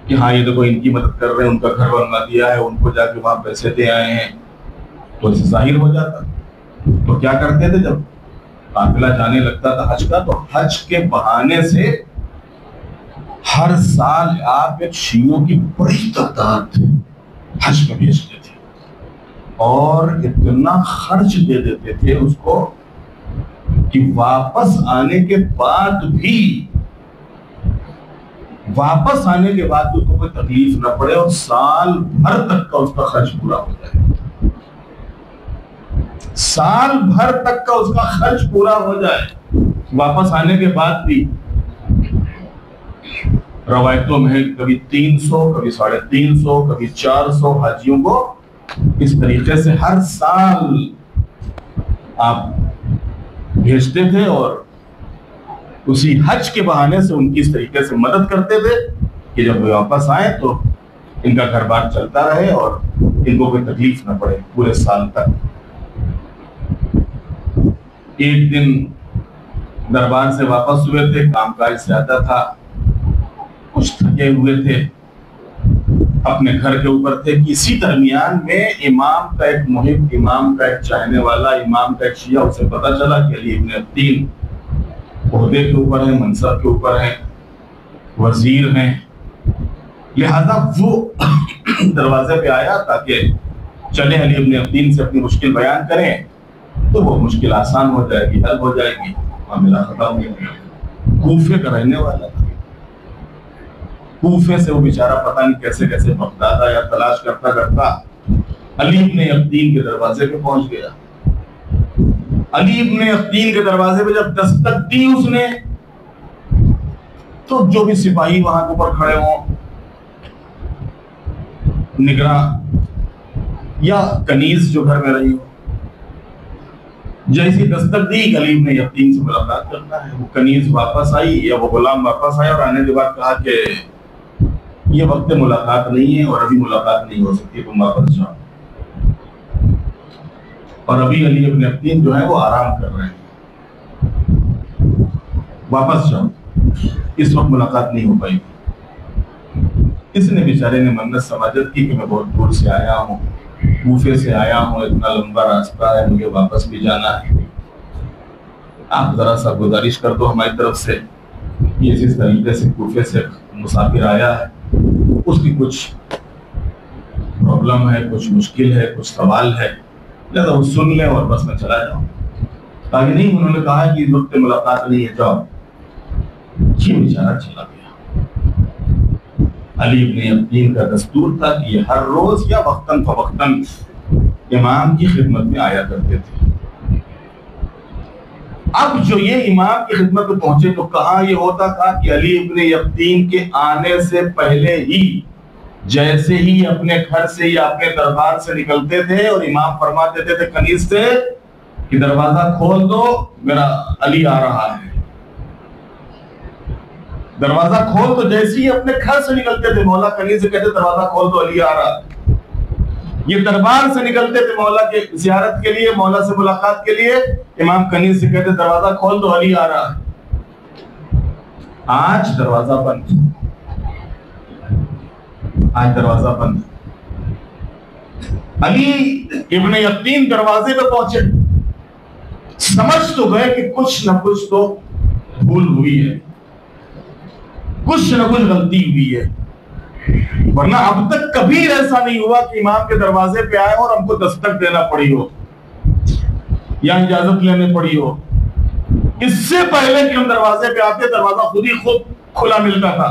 کہ ہاں یہ دیکھو ان کی مدد کر رہے ہیں، ان کا گھر بنوا دیا ہے، ان کو جا کے وہاں پیسے دے آئے ہیں، تو اسے ظاہر ہو جاتا۔ تو کیا کرتے تھے؟ جب قافلہ جانے لگتا تھا حج کا، تو حج کے بہانے سے ہر سال آپ ایک شیعوں کی بڑی تعداد حج میں بھیجتے تھے اور اتنا خرچ دے دیتے تھے اس کو کہ واپس آنے کے بعد بھی اس کو کوئی تکلیف نہ پڑے اور سال بھر تک کا اس کا خرچ پورا ہو جائے۔ سال بھر تک کا اس کا خرچ پورا ہو جائے، واپس آنے کے بعد بھی۔ روایتوں میں کبھی 300، کبھی 350، کبھی 400 حاجیوں کو اس طریقے سے ہر سال آپ بھیجتے تھے اور اسی حج کے بہانے سے ان کی اس طریقے سے مدد کرتے تھے کہ جب وہ واپس آئیں تو ان کا گھر بار چلتا رہے اور ان کو کوئی تکلیف نہ پڑے پورے سال تک۔ ایک دن دربار سے واپس ہوئے تھے، کام کاج زیادہ تھا، کچھ تھکے ہوئے تھے، اپنے گھر کے اوپر تھے، اسی درمیان میں امام کا ایک محب، امام کا ایک چاہنے والا، امام کا ایک شیعہ، اسے پتا چلا کہ علی ابن ابطین عہدے کے اوپر ہیں، منصب کے اوپر ہیں، وزیر ہیں، لہذا وہ دروازے پہ آیا تاکہ چلے علی ابن ابطین سے اپنی مشکل بیان کریں تو وہ مشکل آسان ہو جائے گی، حل ہو جائے گی، معاملہ ختم ہو گیا۔ کوفے کا رہنے والا تھا، کوفے سے وہ بیچارہ پتہ نہیں کیسے کیسے بغداد آیا، تلاش کرتا کرتا علی ابن ابطین کے دروازے پہ پہنچ گیا۔ علی ابن ابطین کے دروازے پہ جب دستک دی اس نے تو جو بھی سپاہی وہاں کے اوپر کھڑے ہوں، نگراں یا کنیز جو گھر میں رہی ہو، جیسی دستک دی علی ابن ابطین سے ملاقات کرنا ہے، وہ کنیز واپس آئی یا وہ غلام واپس آیا اور آنے کے بعد کہا کہ یہ وقت ملاقات نہیں ہے اور ابھی ملاقات نہیں ہو سکتی، تم واپس جاؤ۔ اور ابھی علی ابن ابطین جو ہے وہ آرام کر رہے ہیں، واپس جاؤ، اس وقت ملاقات نہیں ہو پائی۔ اس نے بیچارے نے منت سماجت کی کہ میں بہت دور سے آیا ہوں، کوفے سے آیا ہوں، اتنا لمبا راستہ ہے، مجھے واپس بھی جانا ہے، آپ ذرا سا گزارش کر دو ہماری طرف سے کہ اس طریقے سے کوفے سے مسافر آیا ہے, اس کی کچھ پرابلم ہے, کچھ مشکل ہے, کچھ سوال ہے, لہذا وہ سن لیں اور بس میں چلا جاؤں. تاکہ نہیں, انہوں نے کہا کہ اس وقت ملاقات نہیں ہے, جاؤ. یہ بیچارہ چلا گیا. علی ابن یقین کا دستور تھا کہ یہ ہر روز یا وقتاً فوقتاً امام کی خدمت میں آیا کرتے تھے. اب جو یہ امام کی خدمت میں پہنچے تو کہاں یہ ہوتا تھا کہ علی ابن یقین کے آنے سے پہلے ہی جیسے ہی اپنے گھر سے یا اپنے دربار سے نکلتے تھے اور امام فرما دیتے تھے کنیز سے کہ دروازہ کھول دو, میرا علی آ رہا ہے. دروازہ کھول دو, جیسے ہی اپنے گھر سے نکلتے تھے مولا کنیز سے کہتے دروازہ کھول دو, علی آ رہا ہے. یہ دربار سے نکلتے تھے مولا کے زیارت کے لیے, مولا سے ملاقات کے لیے, امام کنیز سے کہتے دروازہ کھول دو, علی آ رہا ہے. آج دروازہ بند, آج دروازہ بند. علی ابن یقین دروازے پہ پہنچے, سمجھ تو گئے کہ کچھ نہ کچھ تو بھول ہوئی ہے, کچھ نہ کچھ غلطی ہوئی ہے, ورنہ اب تک کبھی ایسا نہیں ہوا کہ امام کے دروازے پہ آئے اور ہم کو دستک دینا پڑی ہو یا اجازت لینے پڑی ہو. اس سے پہلے کہ ہم دروازے پہ آتے دروازہ خود کھلا ملتا تھا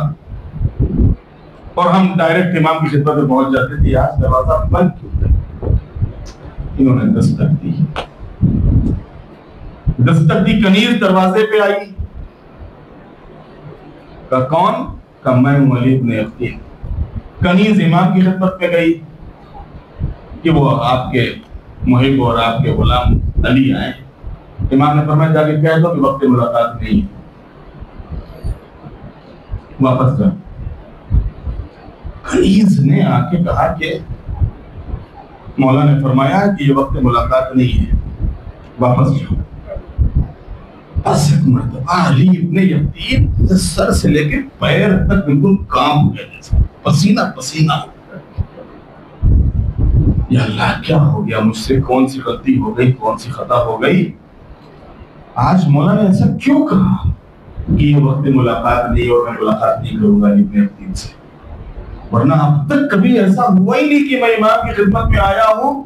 اور ہم ڈائریکٹ امام کی خدمت میں پہنچ جاتے تھے. آج دروازہ بند کیوں ہے؟ انہوں نے دستک دی. دستک دی, کنیز دروازے پہ آئی. کہ کون؟ کہ میں ہوں علی ابن یقین. کنیز امام کی خدمت میں گئی کہ وہ آپ کے محب اور آپ کے غلام علی آئے. امام نے فرمایا جا کے کہہ دو کہ وقت ملاقات نہیں ہے, واپس جاؤ. کنیز نے آ کے کہا کہ مولا نے فرمایا کہ یہ وقت ملاقات نہیں ہے, واپس جاؤ. بس ایک مرتبہ علی ابن یقین سر سے لے کے پیر تک بالکل کام ہو گیا, جیسا پسینہ پسینہ. یا اللہ کیا ہو گیا, مجھ سے کون سی غلطی ہو گئی, کون سی خطا ہو گئی. آج مولا نے ایسا کیوں کہا کہ یہ وقت ملاقات نہیں اور میں ملاقات نہیں کروں گا علی ابن یقین سے, ورنہ اب تک کبھی ایسا ہوا ہی نہیں کہ میں امام کی خدمت میں آیا ہوں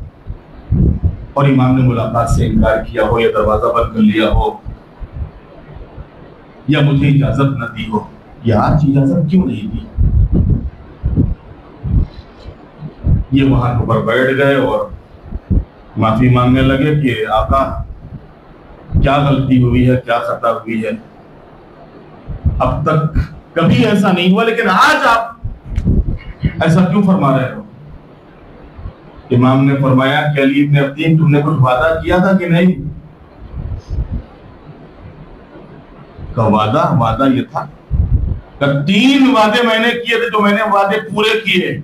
اور امام نے ملاقات سے انکار کیا ہو یا دروازہ بند کر لیا ہو یا مجھے اجازت نہ دی ہو. یہ آج اجازت کیوں نہیں دی؟ یہ وہاں پر بیٹھ گئے اور معافی مانگنے لگے کہ آقا کیا غلطی ہوئی ہے, کیا خطا ہوئی ہے, اب تک کبھی ایسا نہیں ہوا لیکن آج آپ ایسا کیوں فرما رہے ہو؟ امام نے فرمایا کہ علی ابن یقین تم نے کچھ وعدہ کیا تھا کہ نہیں؟ کا وعدہ یہ تھا کہ 3 وعدے میں نے کیے تھے, تو میں نے وعدے پورے کیے.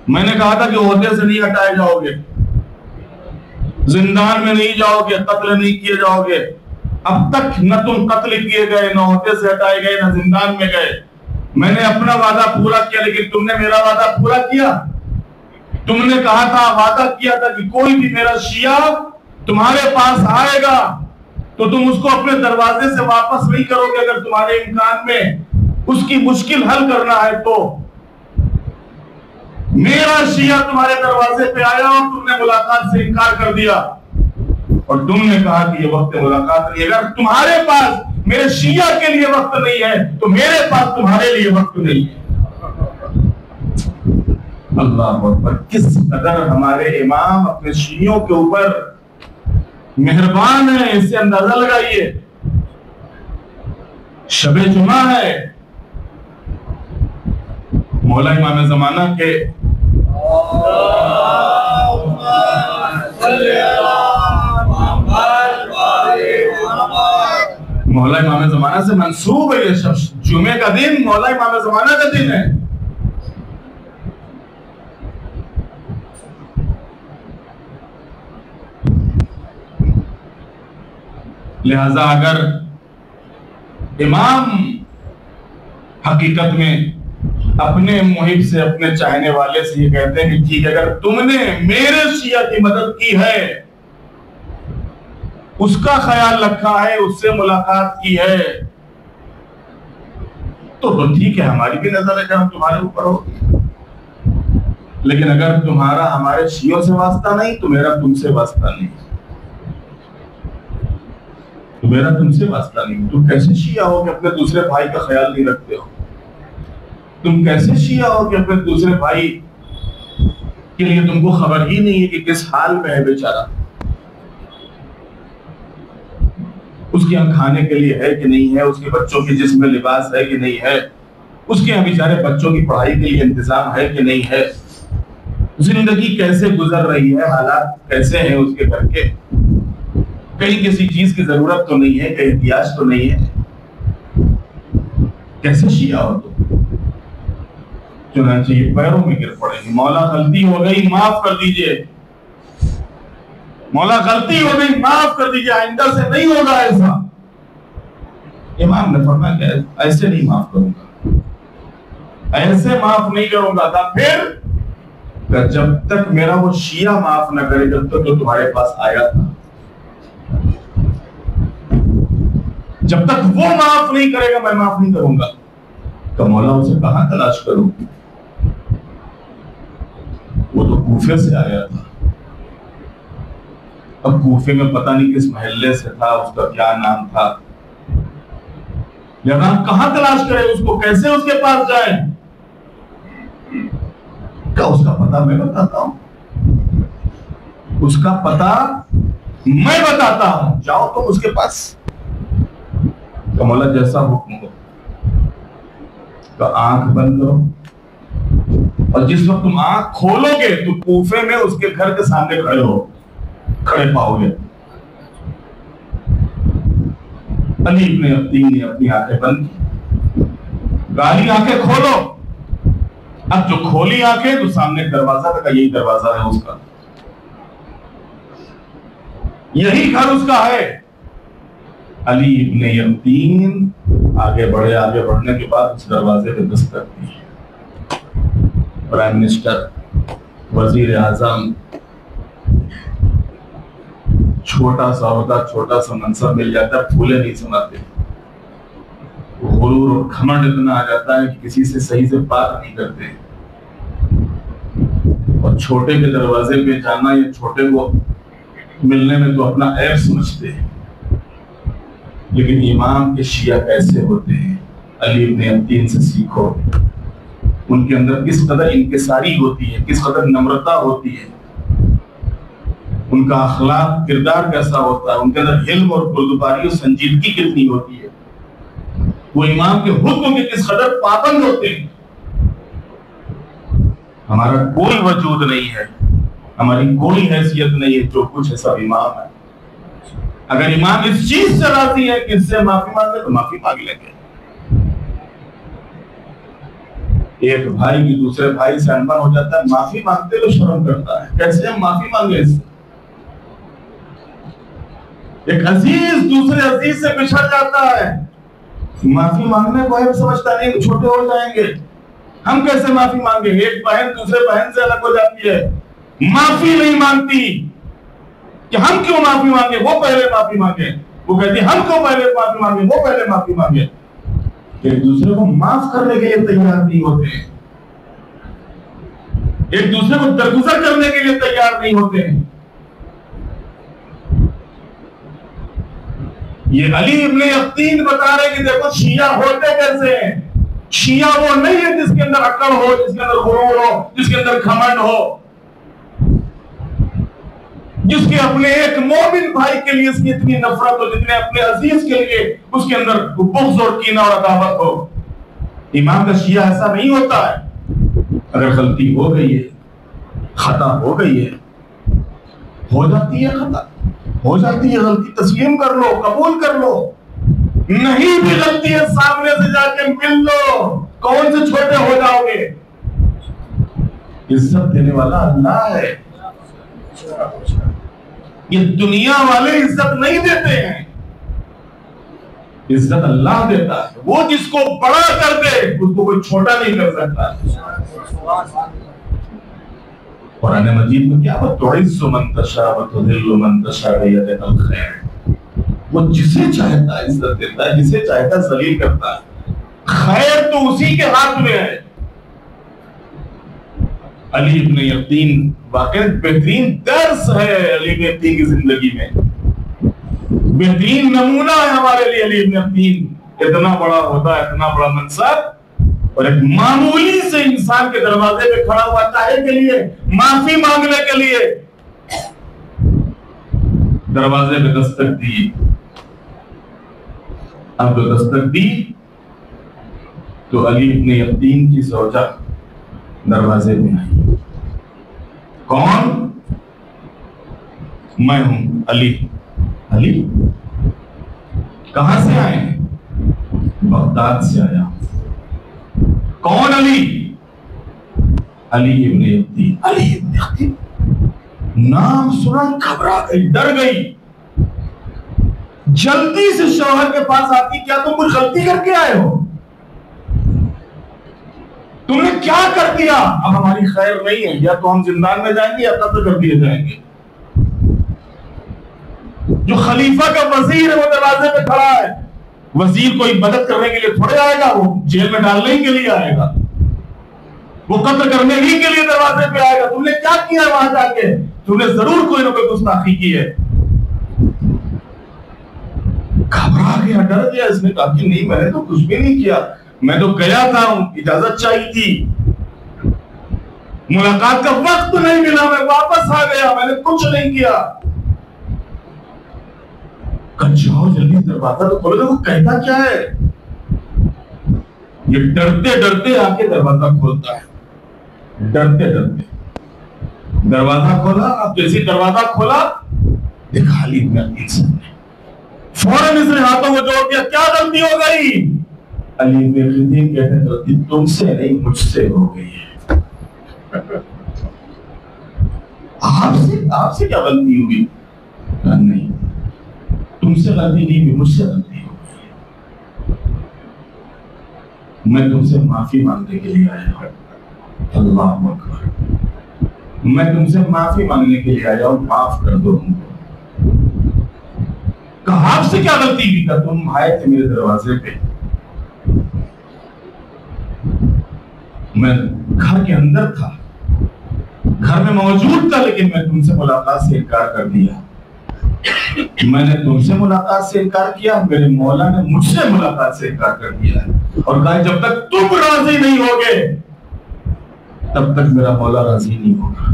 میں نے کہا تھا کہ عہدے سے نہیں ہٹائے جاؤ گے, زندان میں نہیں جاؤ گے, قتل نہیں کیے جاؤ گے. اب تک نہ تم قتل کیے گئے, نہ عہدے سے ہٹائے گئے, نہ زندان میں گئے. میں نے اپنا وعدہ پورا کیا, لیکن تم نے میرا وعدہ پورا کیا؟ تم نے کہا تھا, وعدہ کیا تھا کہ کوئی بھی میرا شیعہ تمہارے پاس آئے گا تو تم اس کو اپنے دروازے سے واپس نہیں کرو گے اگر تمہارے امکان میں اس کی مشکل حل کرنا ہے تو. میرا شیعہ تمہارے دروازے پہ آیا اور تم نے ملاقات سے انکار کر دیا اور تم نے کہا کہ یہ وقت ملاقات نہیں. اگر تمہارے پاس میرے شیعہ کے لیے وقت نہیں ہے تو میرے پاس تمہارے لیے وقت نہیں ہے. اللہ اکبر, کس قدر ہمارے امام اپنے شیعوں کے اوپر مہربان ہے, اس سے اندازہ لگائیے. شب جمعہ ہے, مولا امام زمانہ کے مولا امام زمانہ سے منسوب ہے یہ شخص. جمعے کا دن مولا امام زمانہ کا دن ہے. لہذا اگر امام حقیقت میں اپنے محب سے, اپنے چاہنے والے سے یہ کہتے ہیں کہ ٹھیک ہے, اگر تم نے میرے شیعہ کی مدد کی ہے, اس کا خیال رکھا ہے, اس سے ملاقات کی ہے, تو ٹھیک ہے، ہماری بھی نظر ہے کہ ہم تمہارے اوپر ہوگی، لیکن اگر تمہارا ہمارے شیعوں سے واسطہ نہیں تو میرا تم سے واسطہ نہیں، تو میرا تم سے واسطہ نہیں۔ تم کیسے شیعہ ہو کہ اپنے دوسرے بھائی کا خیال نہیں رکھتے ہو؟ تم کیسے شیعہ ہو کہ اپنے دوسرے بھائی کے لیے تم کو خبر ہی نہیں ہے کہ کس حال میں ہے بیچارہ، اس کے یہاں کھانے کے لیے ہے کہ نہیں ہے، اس کے بچوں کے جسم میں لباس ہے کہ نہیں ہے، اس کے یہاں بیچارے بچوں کی پڑھائی کے لیے انتظام ہے کہ نہیں ہے، زندگی کیسے گزر رہی ہے، حالات کیسے ہیں اس کے گھر کے، کہیں کسی چیز کی ضرورت تو نہیں ہے، کہیں احتیاج تو نہیں ہے، کیسے شیعہ ہو تم؟ چنانچہ یہ پیروں میں گر پڑے گی، مولا غلطی ہو گئی معاف کر دیجئے، مولا غلطی ہو گئی معاف کر دیجئے، آئندہ سے نہیں ہوگا ایسا۔ امام نے فرمایا کہ ایسے نہیں معاف کروں گا، ایسے معاف نہیں کروں گا تھا، پھر کہ جب تک میرا وہ شیعہ معاف نہ کرے جب تک وہ تمہارے پاس آیا تھا، جب تک وہ معاف نہیں کرے گا میں معاف نہیں کروں گا۔ تو مولا اسے کہاں تلاش کروں؟ وہ تو کوفے سے آیا تھا، اب کوفے میں پتہ نہیں کس محلے سے تھا، اس کا کیا نام تھا، یا نام کہاں تلاش کرے اس کو، کیسے اس کے پاس جائیں؟ کیا اس کا پتہ میں بتاتا ہوں، اس کا پتہ میں بتاتا ہوں، جاؤ تم اس کے پاس۔ تو مولا جیسا حکم ہو، تو آنکھ بند کرو، اور جس وقت تم آنکھ کھولو گے تو کوفے میں اس کے گھر کے سامنے کھڑے پاؤ گے۔ علی ابن ابطین نے اپنی آنکھیں بند کی، گالی آنکھیں کھولو، اب جو کھولی آنکھیں تو سامنے دروازہ تھا، یہی دروازہ ہے اس کا، یہی گھر اس کا ہے۔ علی ابن ابطین آگے بڑھنے کے بعد اس دروازے پہ دستک دی، پرائم منسٹر، وزیر اعظم، چھوٹا سا ہوتا، چھوٹا سا منصب مل جاتا، پھولے نہیں سماتے، غرور اور گھمنڈ اتنا آ جاتا ہے کہ کسی سے صحیح سے بات نہیں کرتے، اور چھوٹے کے دروازے پہ جانا یا چھوٹے کو ملنے میں تو اپنا عیب سمجھتے ہیں۔ لیکن امام کے شیعہ کیسے ہوتے ہیں؟ علی ابن ابطین سے سیکھو، ان کے اندر کس قدر انکساری ہوتی ہے، کس قدر نمرتا ہوتی ہے، ان کا اخلاق کردار کیسا ہوتا ہے، ان کے اندر علم اور بردباری اور سنجیدگی کتنی ہوتی ہے، وہ امام کے حکم کے کس قدر پابند ہوتے ہیں۔ ہمارا کوئی وجود نہیں ہے، ہماری کوئی حیثیت نہیں ہے، جو کچھ ہے سب امام ہے۔ اگر امام اس چیز سے راضی ہے کہ اس سے معافی مانگے تو معافی مانگ لیں گے۔ ایک بھائی بھی دوسرے بھائی سے انبن ہو جاتا ہے، معافی مانگتے تو شرم کرتا ہے، کیسے ہم معافی مانگے اس سے؟ ایک عزیز دوسرے عزیز سے بچھڑ جاتا ہے، معافی مانگنے کو ہے سمجھتا نہیں، چھوٹے ہو جائیں گے، ہم کیسے معافی مانگے؟ ایک بہن دوسرے بہن سے الگ ہو جاتی ہے، معافی نہیں مانگتی کہ ہم کیوں معافی مانگے، وہ پہلے معافی مانگے، وہ کہتی ہم کیوں پہلے معافی مانگے، وہ پہلے معافی مانگے، ایک دوسرے کو معاف کرنے کے لیے تیار نہیں ہوتے ہیں، ایک دوسرے کو درگزر کرنے کے لیے تیار نہیں ہوتے ہیں۔ یہ علی ابن ابطین بتا رہے کہ دیکھو شیعہ ہوتے کیسے ہیں۔ شیعہ وہ نہیں ہے جس کے اندر عقل ہو، جس کے اندر غرور ہو، جس کے اندر گھمنڈ ہو، جس کے اپنے ایک مومن بھائی کے لیے اس کی اتنی نفرت ہو جتنے اپنے عزیز کے لیے اس کے اندر بغض اور کینہ اور عداوت ہو۔ امام کا شیعہ ایسا نہیں ہوتا ہے۔ اگر غلطی ہو گئی ہے، خطا ہو گئی ہے، ہو جاتی ہے خطا، ہو جاتی ہے غلطی، تسلیم کر لو، قبول کر لو، نہیں بھی غلطی ہے سامنے سے جا کے مل لو، کون سے چھوٹے ہو جاؤ گے؟ عزت دینے والا اللہ ہے، یہ دنیا والے عزت نہیں دیتے ہیں، عزت اللہ دیتا ہے۔ وہ جس کو بڑا کر دے اس کو کوئی چھوٹا نہیں کر سکتا۔ قرآن مجید میں کیا وَتُعِزُّ مَن تَشَاءُ وَتُذِلُّ مَن تَشَاءُ بِيَدِكَ الْخَيْرُ، وہ جسے چاہتا ہے عزت دیتا ہے، جسے چاہتا ہے ذلیل کرتا ہے۔ خیر تو اسی کے ہاتھ میں ہے. علی ابن یقین واقعی بہترین درس ہے علی ابن یقین کی زندگی میں, بہترین نمونہ ہے ہمارے لیے علی ابن یقین. اتنا بڑا ہوتا ہے, اتنا بڑا منصب, اور ایک معمولی سے انسان کے دروازے پہ کھڑا ہوا کاہے کے لیے؟ معافی مانگنے کے لیے. دروازے پہ دستک دی, اب تو دستک دی تو علی ابن یقین کی زوجہ دروازے پہ آئی. کون؟ میں ہوں علی. علی کہاں سے آئے ہیں؟ بغداد سے آیا ہوں. کون علی؟ علی ابن یقین. علی ابن یقین نام سنا گھبرا گئی, ڈر گئی, جلدی سے شوہر کے پاس آتی, کیا تم کچھ غلطی کر کے آئے ہو؟ تم نے کیا کر دیا؟ اب ہماری خیر نہیں ہے, یا تو ہم زندان میں جائیں گے یا قتل کر دیے جائیں گے. جو خلیفہ کا وزیر ہے وہ دروازے پہ کھڑا ہے. وزیر کوئی مدد کرنے کے لیے تھوڑے آئے گا, وہ جیل میں ڈالنے کے لیے آئے گا, وہ قتل کرنے ہی کے لیے دروازے پہ آئے گا. تم نے کیا کیا وہاں جا کے؟ تم نے ضرور کوئی نہ کوئی گستاخی کی ہے. گھبرا گیا, ڈر گیا. اس نے کہا کہ نہیں, میں نے تو کچھ بھی نہیں کیا, میں تو گیا تھا, اجازت چاہیے تھی, ملاقات کا وقت نہیں ملا, میں واپس آ گیا, میں نے کچھ نہیں کیا. جاؤ جلدی دروازہ تو کھولو. وہ کہتا کیا ہے؟ یہ ڈرتے ڈرتے آ کے دروازہ کھولتا ہے, ڈرتے ڈرتے دروازہ کھولا. اب جیسے دروازہ کھولا دیکھا علی ابن یقین نے فوراً اس نے ہاتھوں کو جوڑ دیا. کیا غلطی ہو گئی؟ علی ابن یقین کہتے ہیں غلطی تم سے نہیں مجھ سے ہو گئی ہے. آپ سے کیا غلطی ہوئی؟ نہیں, تم سے غلطی نہیں ہوئی, مجھ سے غلطی ہو گئی. میں تم سے معافی مانگنے کے لیے آیا ہوں. اللہ اکبر. میں تم سے معافی مانگنے کے لیے آیا ہوں, معاف کر دو ہم کو. کہا آپ سے کیا غلطی ہوئی؟ کہ تم آئے تھے میرے دروازے پہ, میں گھر کے اندر تھا, گھر میں موجود تھا, لیکن میں تم سے ملاقات سے انکار کر دیا. میں نے تم سے ملاقات سے انکار کیا, میرے مولا نے مجھ سے ملاقات سے انکار کر دیا ہے, اور کہا جب تک تم راضی نہیں ہوگے تب تک میرا مولا راضی نہیں ہوگا.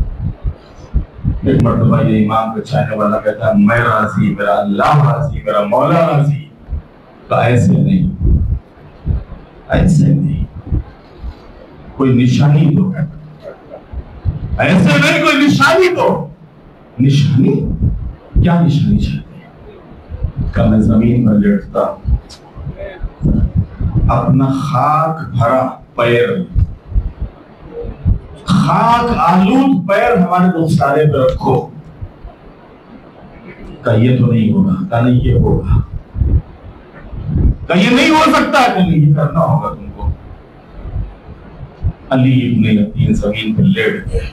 ایک مرتبہ یہ امام کا چاہنے والا کہتا ہے میں راضی, میرا اللہ راضی, میرا مولا راضی. تو ایسے نہیں, ایسے نہیں, کوئی نشانی دو. ایسے نہیں, کوئی نشانی دو. نشانی کیا نشانی چاہتے ہیں؟ کہ میں زمین پر لیٹتا ہوں, اپنا خاک بھرا پیر, خاک آلود پیر ہمارے رخسارے پہ رکھو. کہ یہ تو نہیں ہوگا, کہ نہیں یہ ہوگا, کہ یہ نہیں ہو سکتا, کہ نہیں یہ کرنا ہوگا تم کو. علی ابن یقین زمین پہ لیٹ گئے.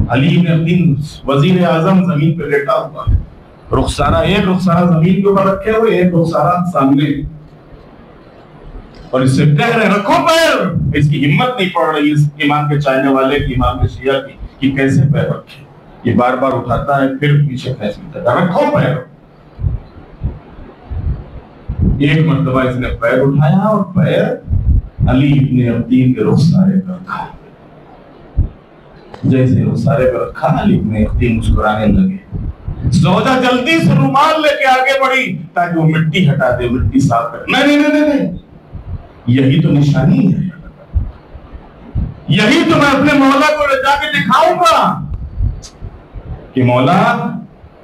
علی ابن یقین وزیر اعظم زمین پہ لیٹا ہوا ہے, رخسارہ, ایک رخسارہ زمین کے اوپر رکھے ہوئے, ایک رخسارہ سامنے, اور اس سے کہہ رہے رکھو پیر. اس کی ہمت نہیں پڑ رہی اس امام کے چاہنے والے کی, امام کے شیعہ کی, کہ کیسے پیر رکھے. یہ بار بار اٹھاتا ہے, پھر پیچھے کھینچتا ہے, رکھو پیر. ایک مرتبہ اس نے پیر اٹھایا اور پیر علی ابن یقین کے رخسارے پر رکھا. جیسے رخسارے پر رکھا, علی ابن یقین مسکرانے لگے. زوجہ جلدی سے رومال لے کے آگے بڑھی تاکہ وہ مٹی ہٹا دے, مٹی صاف کر. نہیں, یہی تو نشانی ہے, یہی تو میں اپنے مولا کو لے جا کے دکھاؤں گا کہ مولا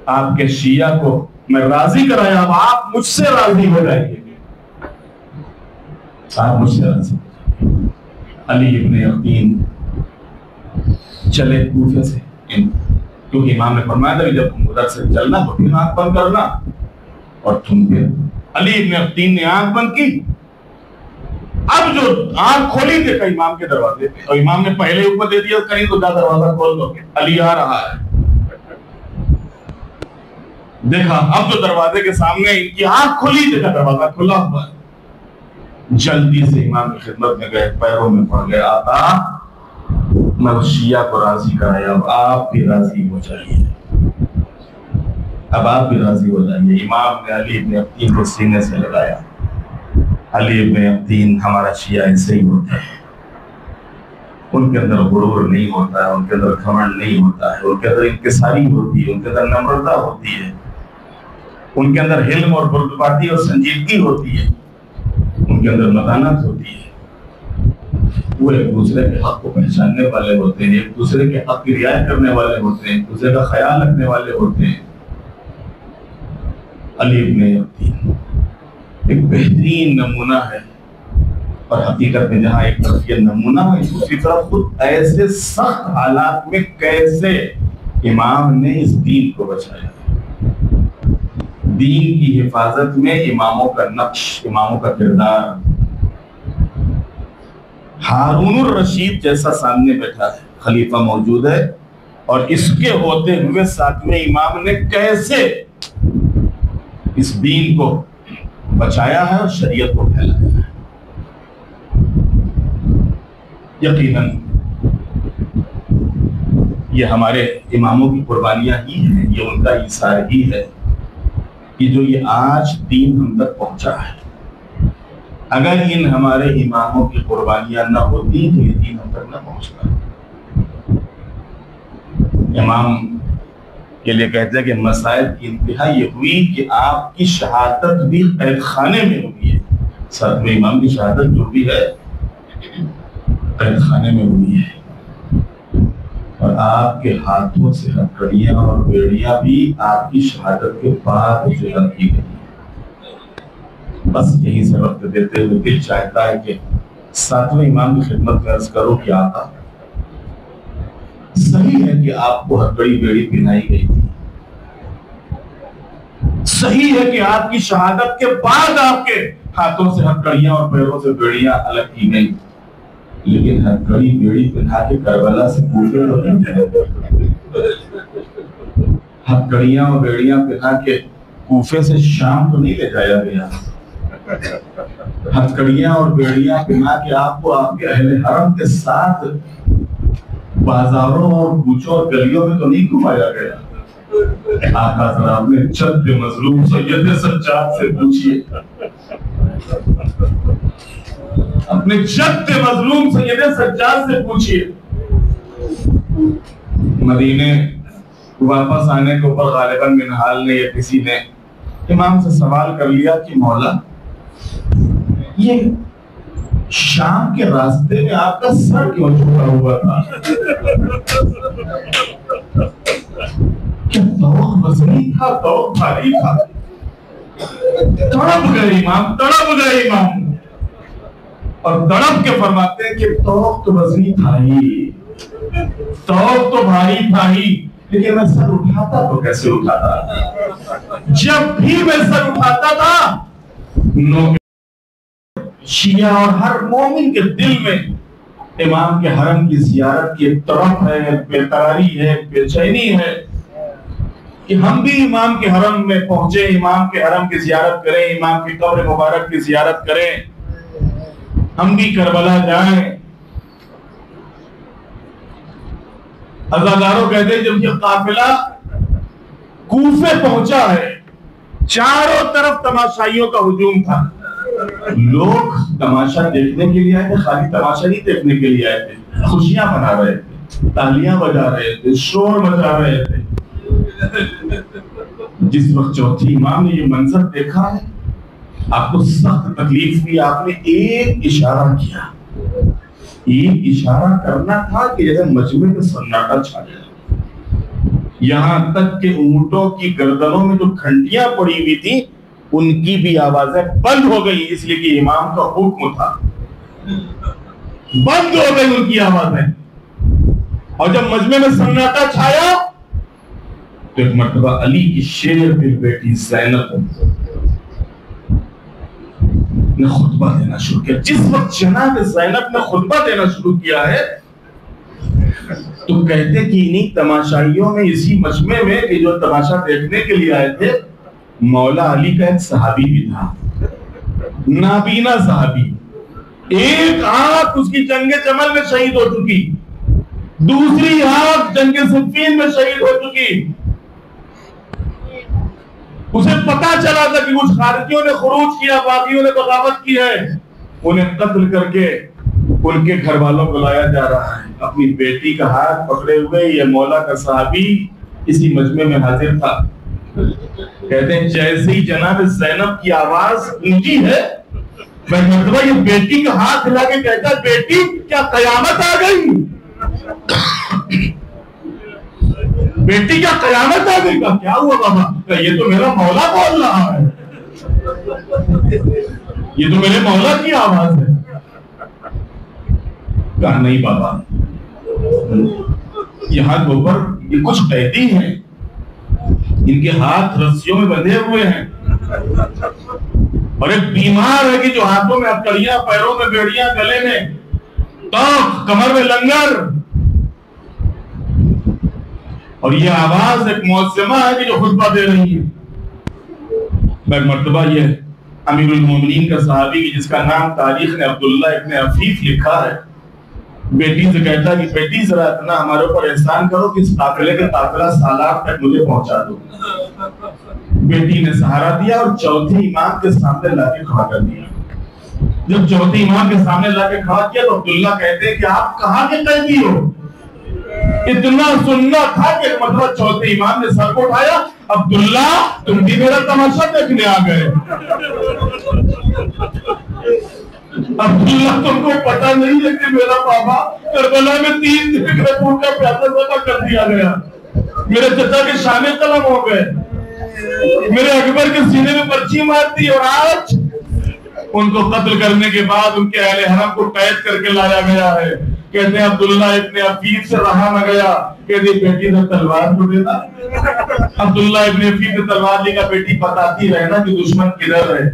آپ کے شیعہ کو میں راضی کرایا, اب آپ مجھ سے راضی ہو جائیں گے, آپ مجھ سے راضی ہو جائیں گے. علی ابن یقین چلے کوفے سے, کیونکہ امام نے فرمایا تھا جب تم ادھر سے چلنا تو پھر آنکھ بند کرنا, اور تم پھر. علی ابن یقین نے آنکھ بند کی. اب جو آنکھ کھولی دیکھا امام کے دروازے پہ, اور امام نے پہلے اوپر دے دیا کہیں تو جا دروازہ کھول دو, علی آ رہا ہے. دیکھا اب جو دروازے کے سامنے ان کی آنکھ کھلی, دیکھا دروازہ کھلا ہوا ہے. جلدی سے امام کی خدمت میں گئے، پیروں میں پڑ گئے، آقا میں اس شیعہ کو راضی کرایا، اب آپ بھی راضی ہو جائیے، اب آپ بھی راضی ہو جائیے۔ امام نے علی ابن ابطین کو سینے سے لگایا، علی ابن ابطین ہمارا شیعہ ایسے ہی ہوتا ہے، ان کے اندر غرور نہیں ہوتا ہے، ان کے اندر گھمنڈ نہیں ہوتا ہے، ان کے اندر انکساری ہوتی ہے، ان کے اندر نمرتا ہوتی ہے، ان کے اندر حلم اور بردباری اور سنجیدگی ہوتی ہے، ان کے اندر متانت ہوتی ہے۔ وہ ایک دوسرے کے حق کو پہچاننے والے ہوتے ہیں، ایک دوسرے کے حق کی رعایت کرنے والے ہوتے ہیں، ایک دوسرے کا خیال رکھنے والے ہوتے ہیں۔ علی ابن ابطین ایک بہترین نمونہ ہے، اور حقیقت میں جہاں ایک طرف یہ نمونہ ہے، دوسری طرف خود ایسے سخت حالات میں کیسے امام نے اس دین کو بچایا۔ دین کی حفاظت میں اماموں کا نقش، اماموں کا کردار۔ ہارون الرشید جیسا سامنے بیٹھا ہے، خلیفہ موجود ہے، اور اس کے ہوتے ہوئے ساتویں امام نے کیسے اس دین کو بچایا ہے اور شریعت کو پھیلایا ہے۔ یقیناً یہ ہمارے اماموں کی قربانیاں ہی ہیں، یہ ان کا ایثار ہی ہے کہ جو یہ آج دین ہم تک پہنچا ہے۔ اگر ان ہمارے اماموں کی قربانیاں نہ ہوتی تو یہ دین ہم تک نہ پہنچتا۔ امام کے لیے کہتے ہیں کہ مسائل کی انتہا یہ ہوئی کہ آپ کی شہادت بھی قید خانے میں ہوئی ہے۔ ساتویں امام کی شہادت جو بھی ہے قید خانے میں ہوئی ہے، اور آپ کے ہاتھوں سے ہتھکڑیاں اور بیڑیاں بھی آپ کی شہادت کے بعد جلد کی گئی۔ بس یہیں سے وقت دیتے ہوئے دل چاہتا ہے کہ ساتویں امام کی خدمت میں عرض کرو کہ آقا صحیح ہے کہ آپ کو ہتھکڑی بیڑی پہنائی گئی تھی، صحیح ہے کہ آپ کی شہادت کے بعد آپ کے ہاتھوں سے ہتھکڑیاں اور پیروں سے بیڑیاں الگ کی گئی، لیکن ہتھکڑی بیڑی پہنا کے کربلا سے کوفے تو نہیں گئے، ہتھکڑیاں اور بیڑیاں پہنا کے کوفے سے شام تو نہیں لے جایا گیا، ہتھکڑیاں اور بیڑیاں پہنا کے آپ کو آپ کے اہل حرم کے ساتھ بازاروں اور کوچوں اور گلیوں میں تو نہیں گھمایا گیا۔ آقا ذرا اپنے جد مظلوم سید سجاد سے پوچھئے، اپنے جد مظلوم سید سجاد سے پوچھئے، مدینے واپس آنے کے اوپر غالباً منہال نے یا کسی نے امام سے سوال کر لیا کہ مولا یہ شام کے راستے میں آپ کا سر کیوں جھکا ہوا تھا؟ کیا توق وزنی تھا، توق بھاری تھا؟ تڑپ گئے امام، تڑپ گئے امام، اور تڑپ کے فرماتے ہیں کہ توق تو وزنی تھا ہی، توق تو بھاری تھا ہی، لیکن میں سر اٹھاتا تو کیسے اٹھاتا؟ جب بھی میں سر اٹھاتا تھا شیعہ اور ہر مومن کے دل میں امام کے حرم کی زیارت کی ایک طرف ہے، بے قراری ہے، بے چینی ہے کہ ہم بھی امام کے حرم میں پہنچے، امام کے حرم کی زیارت کریں، امام کی قبر مبارک کی زیارت کریں، ہم بھی کربلا جائیں۔ عزاداروں کہتے ہیں جب یہ قافلہ کوفے پہنچا ہے، چاروں طرف تماشائیوں کا ہجوم تھا، لوگ تماشا دیکھنے کے لیے آئے تھے، خالی تماشا نہیں دیکھنے کے لیے آئے تھے، خوشیاں منا رہے تھے، تالیاں بجا رہے تھے، شور مچا رہے تھے۔ جس وقت چوتھی امام نے یہ منظر دیکھا ہے، آپ کو سخت تکلیف ہوئی، آپ نے ایک اشارہ کیا، ایک اشارہ کرنا تھا کہ جیسے مجمع میں سناٹا چھا جائے، یہاں تک کہ اونٹوں کی گردنوں میں جو گھنٹیاں پڑی ہوئی تھی ان کی بھی آوازیں بند ہو گئی، اس لیے کہ امام کا حکم تھا، بند ہو گئی ان کی آوازیں۔ اور جب مجمع میں سناٹا چھایا تو ایک مرتبہ علی کی شیر دل بیٹی زینب نے خطبہ دینا شروع کیا۔ جس وقت جناب زینب نے خطبہ دینا شروع کیا ہے تو کہتے کہ انہی تماشائیوں میں، اسی مجمع میں کہ جو تماشا دیکھنے کے لیے آئے تھے، مولا علی کا ایک صحابی بھی تھا، نابینا صحابی، ایک آنکھ اس کی جنگ جمل میں شہید ہو چکی، دوسری آنکھ جنگ صفین میں شہید ہو چکی۔ اسے پتا چلا تھا کہ کچھ خارجیوں نے خروج کیا، باقیوں نے بغاوت کی ہے، انہیں قتل کر کے ان کے گھر والوں کو لایا جا رہا ہے۔ اپنی بیٹی کا ہاتھ پکڑے ہوئے یہ مولا کا صحابی اسی مجمع میں حاضر تھا۔ کہتے ہیں جیسے ہی جناب زینب کی آواز گونجی ہے، میں مرتبہ یہ بیٹی کا ہاتھ ہلا کے کہتا ہے بیٹی کیا قیامت آ گئی؟ بیٹی کیا قیامت آ گئی؟ کیا ہوا بابا؟ یہ تو میرا مولا بول رہا ہے، یہ تو میرے مولا کی آواز ہے۔ کہا نہیں بابا، یہاں کے اوپر یہ کچھ قیدی ہیں، ان کے ہاتھ رسیوں میں بندھے ہوئے ہیں، اور ایک بیمار ہے کہ جو ہاتھوں میں ہتھکڑیاں، پیروں میں بیڑیاں، گلے میں توق، کمر میں لنگر، اور یہ آواز ایک معصمہ ہے کہ جو خطبہ دے رہی ہے۔ میں مرتبہ یہ امیر المومنین کا صحابی کی جس کا نام تاریخ نے عبداللہ ابن عفیف لکھا ہے، بیٹی سے کہتا ہے کہ بیٹی ذرا اتنا ہمارے اوپر احسان کرو کہ اس قافلے کا قافلہ سالار تک مجھے پہنچا دو۔ بیٹی نے سہارا دیا اور چوتھے امام کے سامنے لا کے کھڑا کر دیا۔ جب چوتھے امام کے سامنے لا کے کھڑا کیا تو عبداللہ کہتے ہیں کہ آپ کہاں کے قیدی ہو؟ اتنا سننا تھا کہ مطلب چوتھے امام نے سر کو اٹھایا، عبداللہ تم بھی میرا تماشا دیکھنے آ گئے؟ عبداللہ تم کو پتہ نہیں ہے کہ میرا بابا کربلا میں 3 دن کا خون کا پیاسا ذبح کر دیا گیا، میرے چچا کے شانے قلم ہو گئے، میرے اکبر کے سینے میں پرچی مار دی، اور آج ان کو قتل کرنے کے بعد ان کے اہل حرم کو قید کر کے لایا گیا ہے۔ کہتے ہیں عبداللہ ابن عفیف سے رہا نہ گیا، کہتے ہیں بیٹی سے تلوار کو دینا۔ عبداللہ ابن عفیف سے تلوار لے کر بیٹی بتاتی رہنا کہ دشمن کدھر ہے۔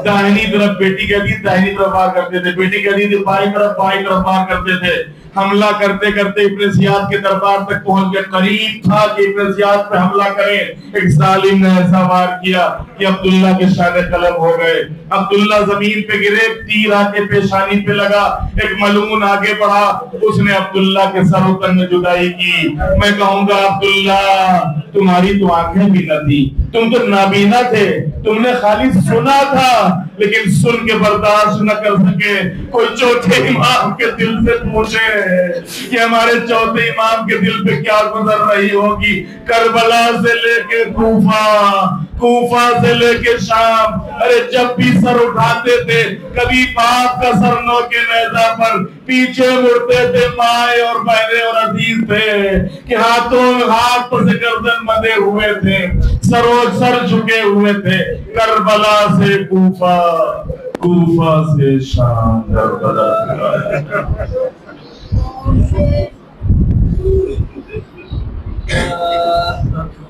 داہنی طرف بیٹی کہتی داہنی طرف وار کرتے تھے، بیٹی کہتی تھی بائیں طرف وار کرتے تھے۔ حملہ کرتے کرتے ابن زیاد کے دربار تک پہنچ گئے، قریب تھا کہ ابن زیاد پہ حملہ کریں، ایک ظالم نے ایسا وار کیا کہ عبداللہ کے شانے قلم ہو گئے۔ عبداللہ زمین پہ گرے، تیر آ کے پیشانی پہ لگا، ایک ملعون آگے بڑھا، اس نے عبداللہ کے سر و تن میں جدائی کی۔ میں کہوں گا عبداللہ تمہاری تو آنکھیں بھی نہ تھی، تم تو نابینا تھے، تم نے خالی سنا تھا لیکن سن کے برداشت نہ کر سکے۔ کوئی چوتھے امام کے دل سے پوچھے کہ ہمارے چوتھے امام کے دل پہ کیا گزر رہی ہوگی۔ کربلا سے لے کے کوفہ سے لے کے شام، ارے جب بھی سر اٹھاتے تھے کبھی باپ کا سر نو کے نیزہ پر، پیچھے مڑتے تھے مائیں اور بہنیں اور عزیز تھے کہ ہاتھوں ہاتھ سے گردن مدے ہوئے تھے، سر جھکے ہوئے تھے۔ کربلا سے کوفہ، کوفہ سے شام، کربلا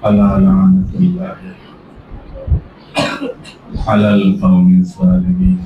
اللہ لعنت اللہ علی القوم الظالمین۔